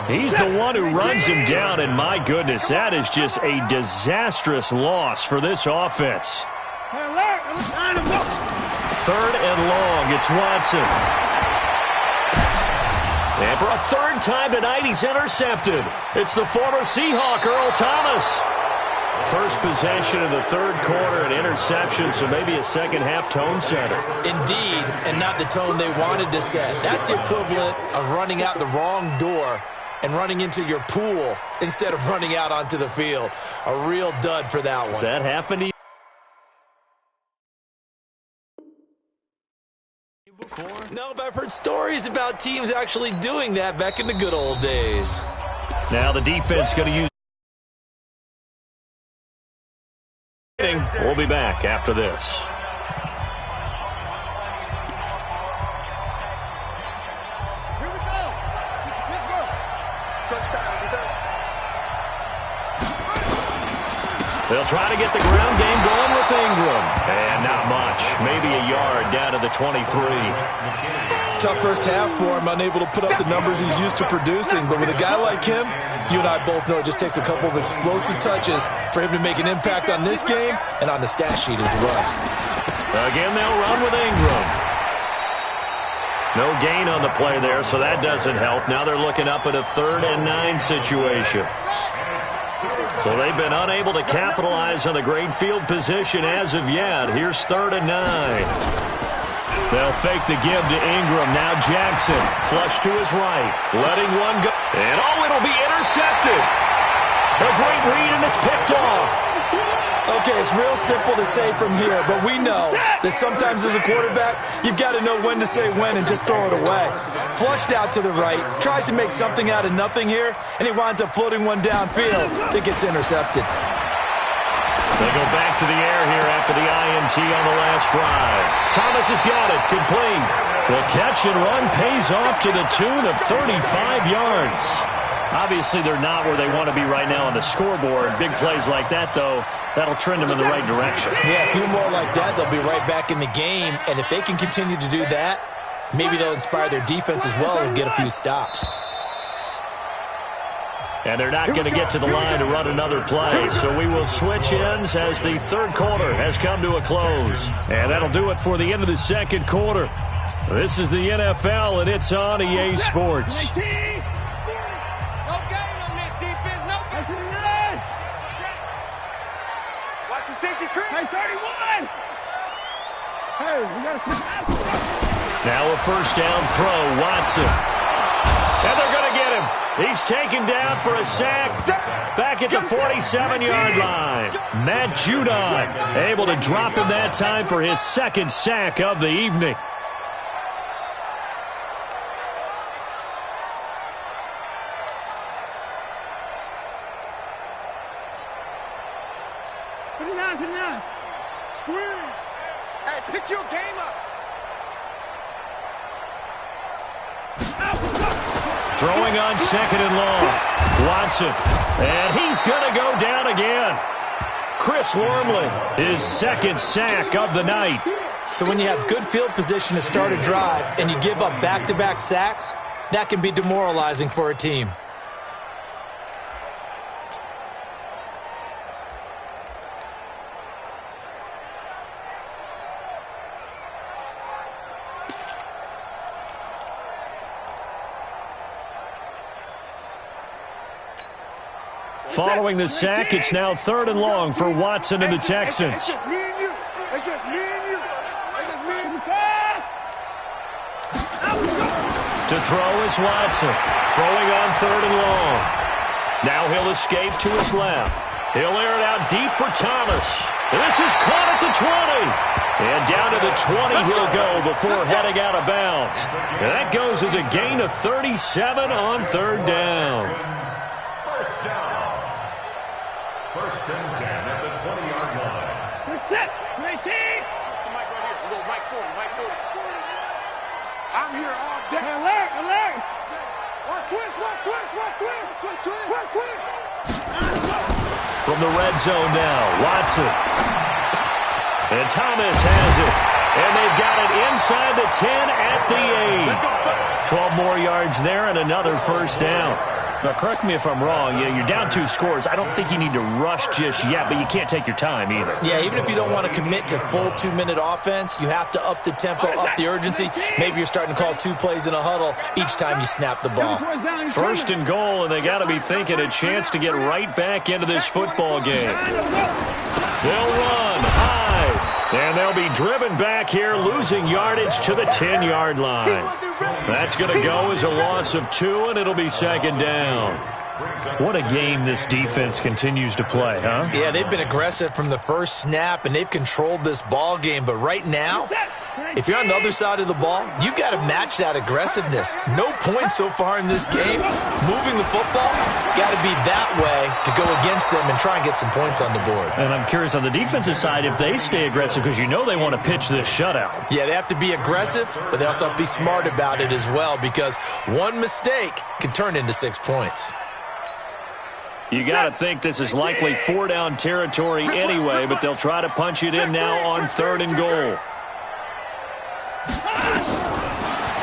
He's the one who runs him down, and my goodness, that is just a disastrous loss for this offense. Third and long, it's Watson. And for a third time tonight, he's intercepted. It's the former Seahawk, Earl Thomas. First possession of the third quarter, an interception, so maybe a second-half tone setter. Indeed, and not the tone they wanted to set. That's the equivalent of running out the wrong door and running into your pool instead of running out onto the field. A real dud for that one. Has that happened to you before? No, but I've heard stories about teams actually doing that back in the good old days. Now the defense going to use. We'll be back after this. They'll try to get the ground game going with Ingram. And not much. Maybe a yard down to the 23. Tough first half for him, unable to put up the numbers he's used to producing. But with a guy like him, you and I both know it just takes a couple of explosive touches for him to make an impact on this game and on the stat sheet as well. Again, they'll run with Ingram. No gain on the play there, so that doesn't help. Now they're looking up at a 3rd and 9 situation. So they've been unable to capitalize on the great field position as of yet. Here's 3rd and 9. They'll fake the give to Ingram. Now Jackson, flush to his right, letting one go. And, it'll be intercepted. A great read, and it's picked off. Okay, it's real simple to say from here, but we know that sometimes as a quarterback, you've got to know when to say when and just throw it away. Flushed out to the right, tries to make something out of nothing here, and he winds up floating one downfield that gets intercepted. They go back to the air here after the INT on the last drive. Thomas has got it, complete. The catch and run pays off to the tune of 35 yards. Obviously, they're not where they want to be right now on the scoreboard. Big plays like that, though, that'll trend them in the right direction. Yeah, a few more like that, they'll be right back in the game. And if they can continue to do that, maybe they'll inspire their defense as well and get a few stops. And they're not going to get to the line to run another play. So we will switch ends as the third quarter has come to a close. And that'll do it for the end of the second quarter. This is the NFL, and it's on EA Sports. Watch the safety crew. Hey, 31. Hey, we got to Now a first down throw, Watson. And they're going to get him. He's taken down for a sack back at the 47-yard line. Matt Judon able to drop him that time for his second sack of the evening. Put it down. Squeeze. Hey, pick your game up. Throwing on 2nd and long. Watson. And he's going to go down again. Chris Wormley, his second sack of the night. So when you have good field position to start a drive and you give up back-to-back sacks, that can be demoralizing for a team. Following the sack, it's now 3rd and long for Watson and the Texans. It's just me and you. It's just me and you. It's just me and you. To throw is Watson. Throwing on 3rd and long. Now he'll escape to his left. He'll air it out deep for Thomas. And this is caught at the 20. And down to the 20 he'll go before heading out of bounds. And that goes as a gain of 37 on 3rd down. First down. 1st and 10 at the 20-yard line. We're set. 19. The mic right here. We go right forward. I'm here all day. Alert. Watch twist. From the red zone now, Watson. And Thomas has it. And they've got it inside the 10 at the 8. 12 more yards there and another first down. Now, correct me if I'm wrong. You're down 2 scores. I don't think you need to rush just yet, but you can't take your time either. Yeah, even if you don't want to commit to full 2-minute offense, you have to up the tempo, up the urgency. Maybe you're starting to call 2 plays in a huddle each time you snap the ball. 1st and goal, and they got to be thinking a chance to get right back into this football game. They'll run high, and they'll be driven back here, losing yardage to the 10-yard line. That's going to go as a loss of 2, and it'll be 2nd down. What a game this defense continues to play, huh? Yeah, they've been aggressive from the first snap, and they've controlled this ball game. But right now, if you're on the other side of the ball, you've got to match that aggressiveness. No points so far in this game. Moving the football, got to be that way to go against them and try and get some points on the board. And I'm curious on the defensive side if they stay aggressive, because you know they want to pitch this shutout. Yeah, they have to be aggressive, but they also have to be smart about it as well, because one mistake can turn into 6 points. You got to think this is likely 4-down territory anyway, but they'll try to punch it in now on 3rd and goal.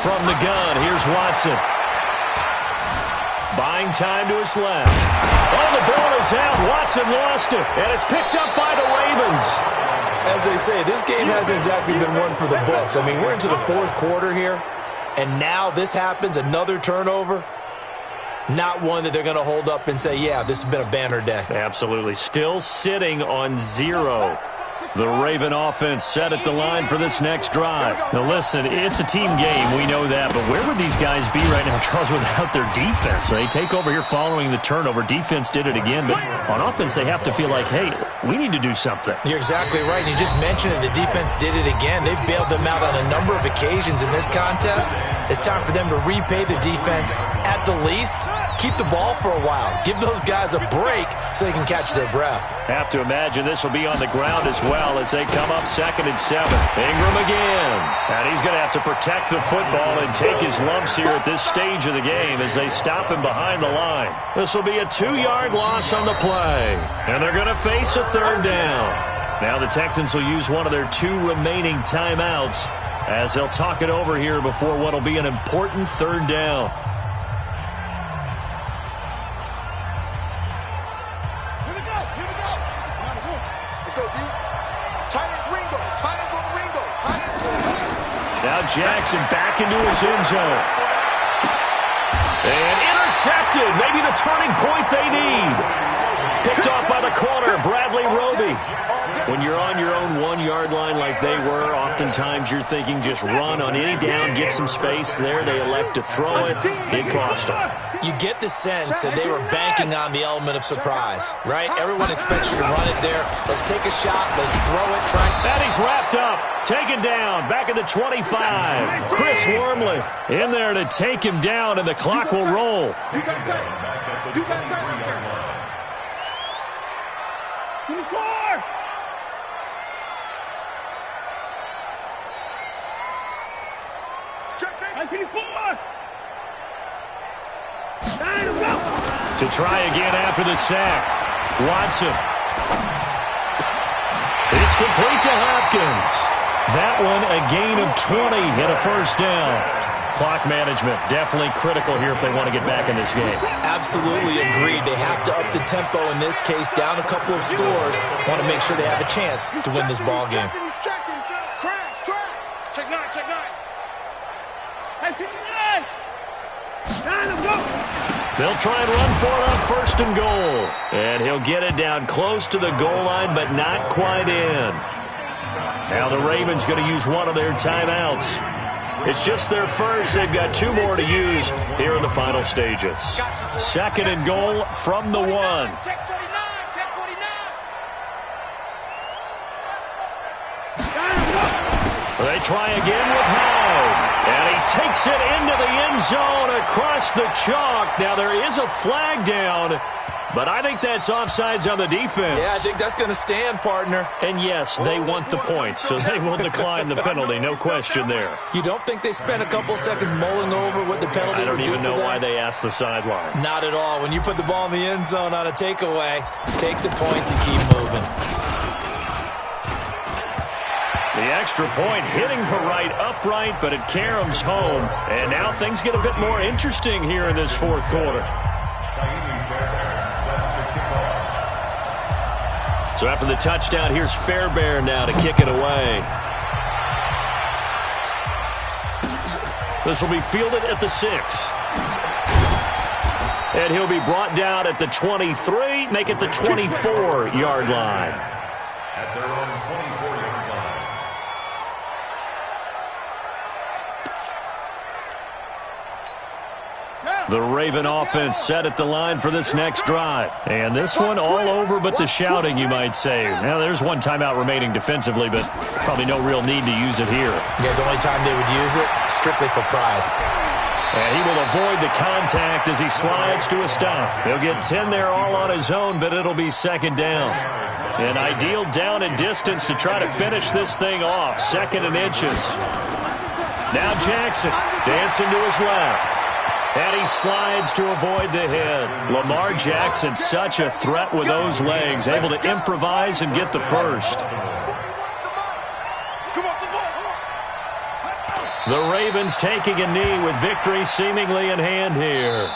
From the gun, here's Watson. Buying time to his left. Oh, the ball is out. Watson lost it, and it's picked up by the Ravens. As they say, this game hasn't exactly been one for the books. I mean, we're into the 4th quarter here, and now this happens, another turnover. Not one that they're going to hold up and say, yeah, this has been a banner day. Absolutely. Still sitting on 0. The Raven offense set at the line for this next drive. Now, listen, it's a team game. We know that. But where would these guys be right now, Charles, without their defense? They take over here following the turnover. Defense did it again. But on offense, they have to feel like, hey, we need to do something. You're exactly right. And you just mentioned it. The defense did it again. They bailed them out on a number of occasions in this contest. It's time for them to repay the defense at the least. Keep the ball for a while. Give those guys a break so they can catch their breath. Have to imagine this will be on the ground as well as they come up 2nd and 7. Ingram again. And he's going to have to protect the football and take his lumps here at this stage of the game as they stop him behind the line. This will be a 2-yard loss on the play. And they're going to face a 3rd down. Now the Texans will use one of their 2 remaining timeouts as they'll talk it over here before what will be an important 3rd down. Now Jackson back into his end zone. And intercepted. Maybe the turning point they need. Picked off by the corner, Bradley Roby. When you're on your own 1-yard line like they were, oftentimes you're thinking just run on any down, get some space there. They elect to throw it. It cost them. You get the sense that they were banking on the element of surprise, right? Everyone expects you to run it there. Let's take a shot. Let's throw it. And he's wrapped up. Taken down. Back at the 25. Chris Wormley in there to take him down, and the clock will roll. You got time. You got time. 24. To try again after the sack. Watson. It's complete to Hopkins. That one a gain of 20 and a 1st down. Clock management definitely critical here if they want to get back in this game. Absolutely agreed. They have to up the tempo in this case, down a couple of scores. Want to make sure they have a chance to win this ball game. He's checking. Crash. Check 9. Hey, 59. 9, let's go. They'll try and run for it on 1st and goal. And he'll get it down close to the goal line, but not quite in. Now the Ravens going to use one of their timeouts. It's just their first. They've got 2 more to use here in the final stages. 2nd and goal from the 1. Check 49. They try again with Hyde. And he takes it into the end zone across the chalk. Now there is a flag down, but I think that's offsides on the defense. Yeah, I think that's going to stand, partner. And yes, they want the points, so they will decline the penalty. No question there. You don't think they spent a couple seconds mulling over what the penalty would do for them? I don't even know why they asked the sideline. Not at all. When you put the ball in the end zone on a takeaway, take the points and keep moving. The extra point hitting the right upright, but it caroms home. And now things get a bit more interesting here in this 4th quarter. So after the touchdown, here's Fairbairn now to kick it away. This will be fielded at the 6. And he'll be brought down at the 23, make it the 24-yard line. At their own 24-yard line. The Raven offense set at the line for this next drive. And this one all over but the shouting, you might say. Now, there's one timeout remaining defensively, but probably no real need to use it here. Yeah, the only time they would use it, strictly for pride. And he will avoid the contact as he slides to a stop. He'll get 10 there all on his own, but it'll be 2nd down. An ideal down and distance to try to finish this thing off. 2nd and inches. Now Jackson dancing to his left. And he slides to avoid the hit. Lamar Jackson, such a threat with those legs, able to improvise and get the first. The Ravens taking a knee with victory seemingly in hand here.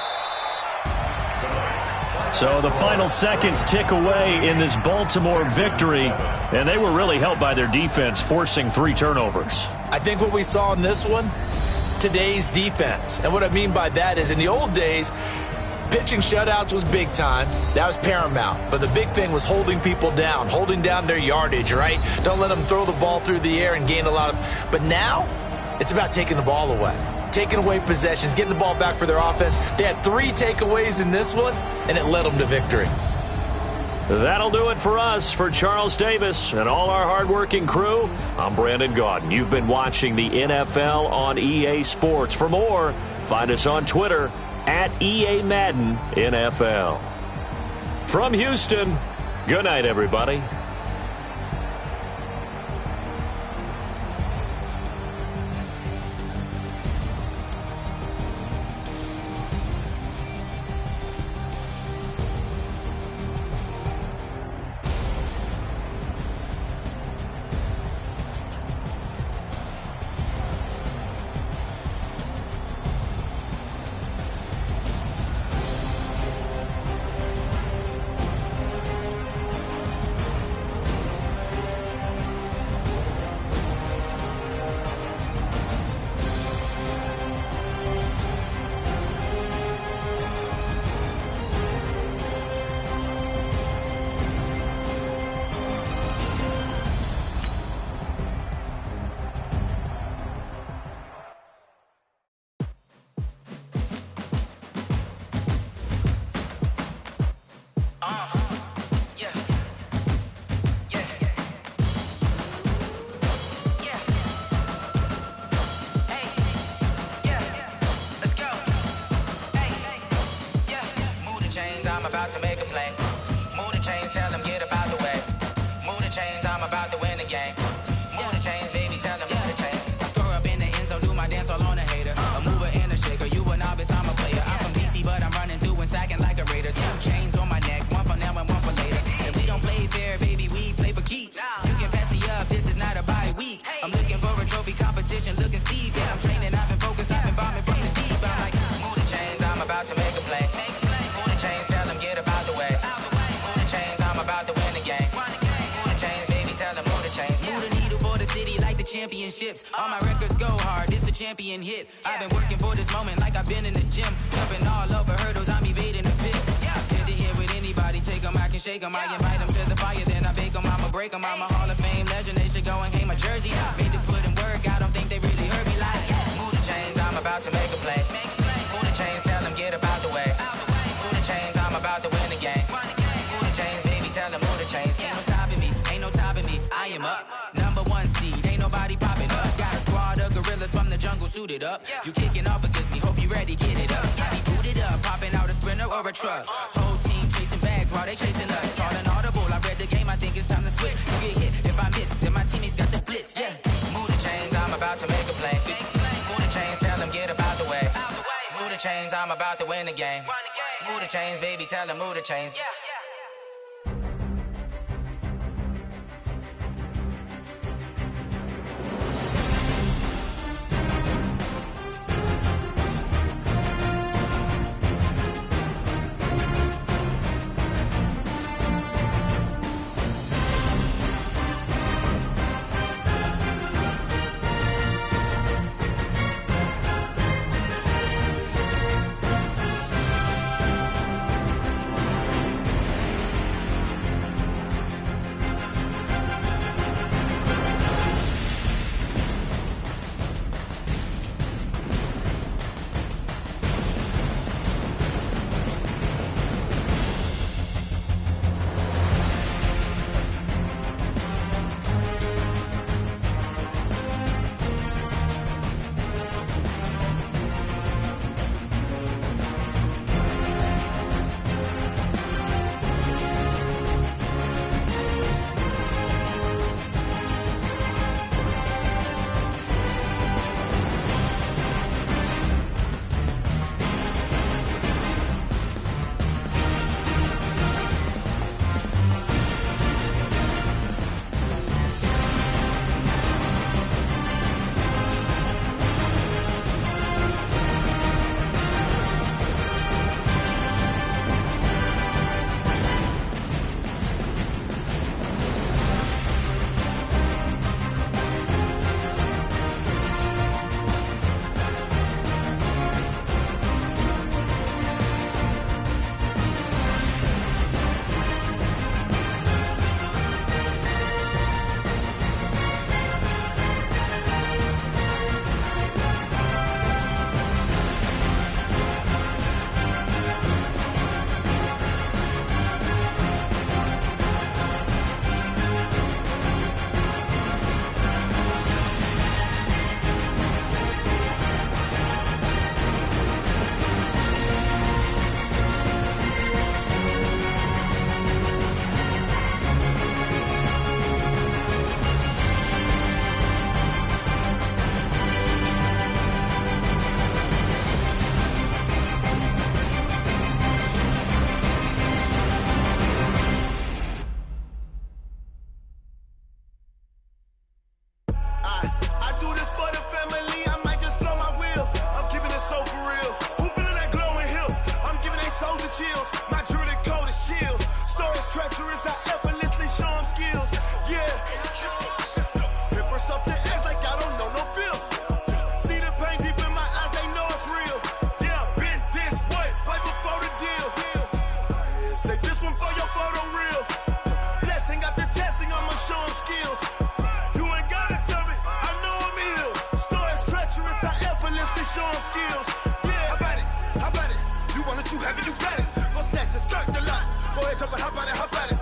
So the final seconds tick away in this Baltimore victory, and they were really helped by their defense, forcing 3 turnovers. I think what we saw in this one, today's defense. And what I mean by that is in the old days, Pitching shutouts was big time. That was paramount. But the big thing was holding people down, holding down their yardage, right? Don't let them throw the ball through the air and gain a lot of... But now, it's about taking the ball away. Taking away possessions, getting the ball back for their offense. They had 3 takeaways in this one, and it led them to victory. That'll do it for us. For Charles Davis and all our hardworking crew, I'm Brandon Gaudin. You've been watching the NFL on EA Sports. For more, find us on Twitter at EA Madden NFL. From Houston, good night, everybody. I'm about to make a play. Move the chains, tell them get up out the way. Move the chains, I'm about to win the game. Move the chains, baby, tell them move the chains. I score up in the end zone, do my dance all on a hater. A mover and a shaker, you a novice, I'm a player. I'm from DC, but I'm running through and sacking like a raider. 2 chains on my neck, one for now and one for later. If we don't play fair, baby, we play for keeps. You can pass me up, this is not a bye week. I'm looking for a trophy competition, looking steep. Yeah, I'm training, I've been focused, I've been bombing from the deep. I'm like, move the chains, I'm about to make a play. Move the chains, tell them get up out the way. Move the chains, I'm about to win the game. Move the chains, baby, tell them move the chains. Move the needle for the city like the championships. All my records go hard, this a champion hit. I've been working for this moment like I've been in the gym. Jumping all over hurdles, I'm evading the pit. Hit to hit with anybody, take them, I can shake them. I invite them to the fire, then I bake them, I'ma break them. I'm a Hall of Fame legend, they should go and hang my jersey. Made to put in work, I don't think they really heard me like. Move the chains, I'm about to make a play. Move the chains, tell them get up out the way. Move the chains, I'm about to win the game. Move the chains, baby, tell them move the chains. Ain't no stopping me, ain't no topping me. I am up, #1 seed, ain't nobody popping up. Got a squad of gorillas from the jungle suited up. You kicking off against me, hope you ready, get it up. I be booted up, popping out a Sprinter or a truck. Whole team chasing bags while they chasing us. Call an audible, I read the game, I think it's time to switch. You get hit, if I miss, then my teammates got the blitz, yeah. Move the chains, I'm about to make a play. Move the chains, tell them get up out the way. Move the chains, I'm about to win the game. Move the chains, baby, tell them move the chains. you have it, you got it. Go snatch it, skirt the lot. Go ahead, jump and hop on it, hop at it.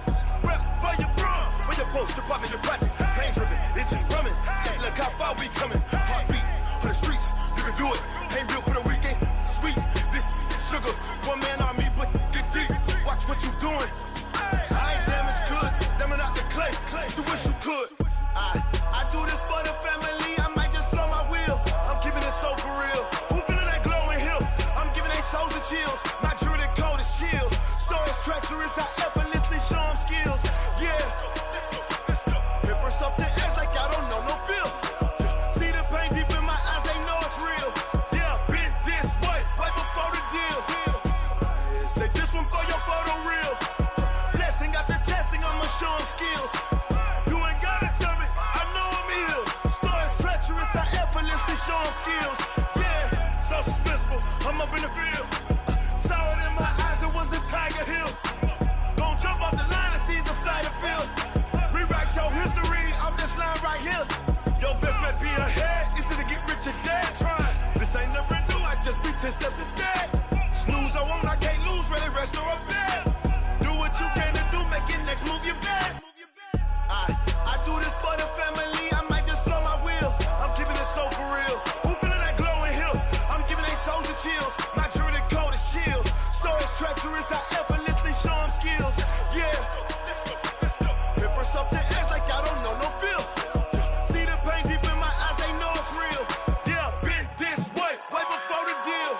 Rep for your bro, for your post, your pop, and your projects. Pain driven, itching, drumming. Look how far we coming. Heartbeat for the streets, you can do it. Ain't built for the weekend. Sweet, this sugar, one man army, but get deep. Watch what you doing. I ain't damaged goods, damn out the clay. You wish you could. I do this for the family. I might just blow my wheel. I'm keeping it so for real. Who feeling that glowing hill? I'm giving they souls the chills. My jewelry code is chill. Stories treacherous, I effortlessly show them skills. Yeah. Paper stuff the edge like I don't know no feel. See the pain deep in my eyes, they know it's real. Yeah, been this way, way before the deal. Say this one for your photo reel. Blessing after testing, I'ma show them skills. You ain't gotta tell me, I know I'm ill. Stories treacherous, I effortlessly show them skills. Yeah, so suspenseful, I'm up in the field. Saw it in my eyes, it was the Tiger Hill. Gon' jump off the line and see the flight of field. Rewrite your history off this line right here. Your best bet be ahead, easy to get rich or dead trying. This ain't never new, I just be 10 steps instead. Snooze I won't, I can't lose, ready, rest or up bed. Do what you can to do, make your next move your best. I do this for the family, I might just blow my wheel. I'm keeping it so for real. Who feeling that glowing hill? I'm giving they souls the chills. My jewelry code is chill. Stories treacherous, I effortlessly show them skills. Yeah. Paper stuff the edge like I don't know no feel. See the pain deep in my eyes, they know it's real. Yeah, been this way, way before the deal.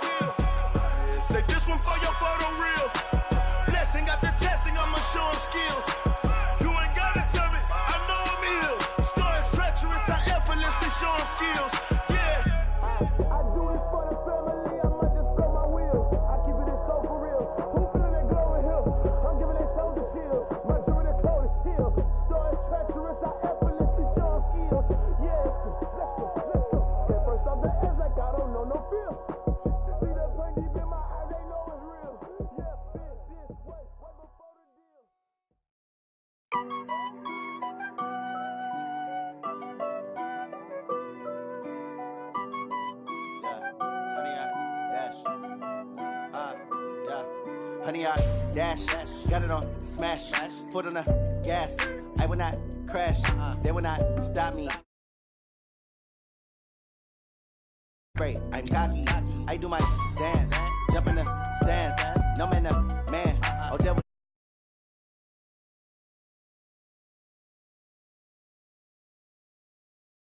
Say this one for your photo reel. Blessing after testing, I'ma show them skills. You ain't gotta tell me, I know I'm ill. Stories treacherous, I effortlessly show them skills. Yeah. I do this for the family, I might just blow my wheel. I keep it so for real. Who feeling that glowing hill? I'm giving they souls the chills. My jewelry code is chill. Stories treacherous, I effortlessly show them skills. Yeah, let's go. Get first off the edge like I don't know no feel. See that pain deep in my eyes, they know it's real. Yeah, been this way, way before the deal. Honey, I dash, got it on smash, foot on the gas. I will not crash, they will not stop me. Great, I'm cocky, I do my dance, jump in the stands, no man, man, oh devil.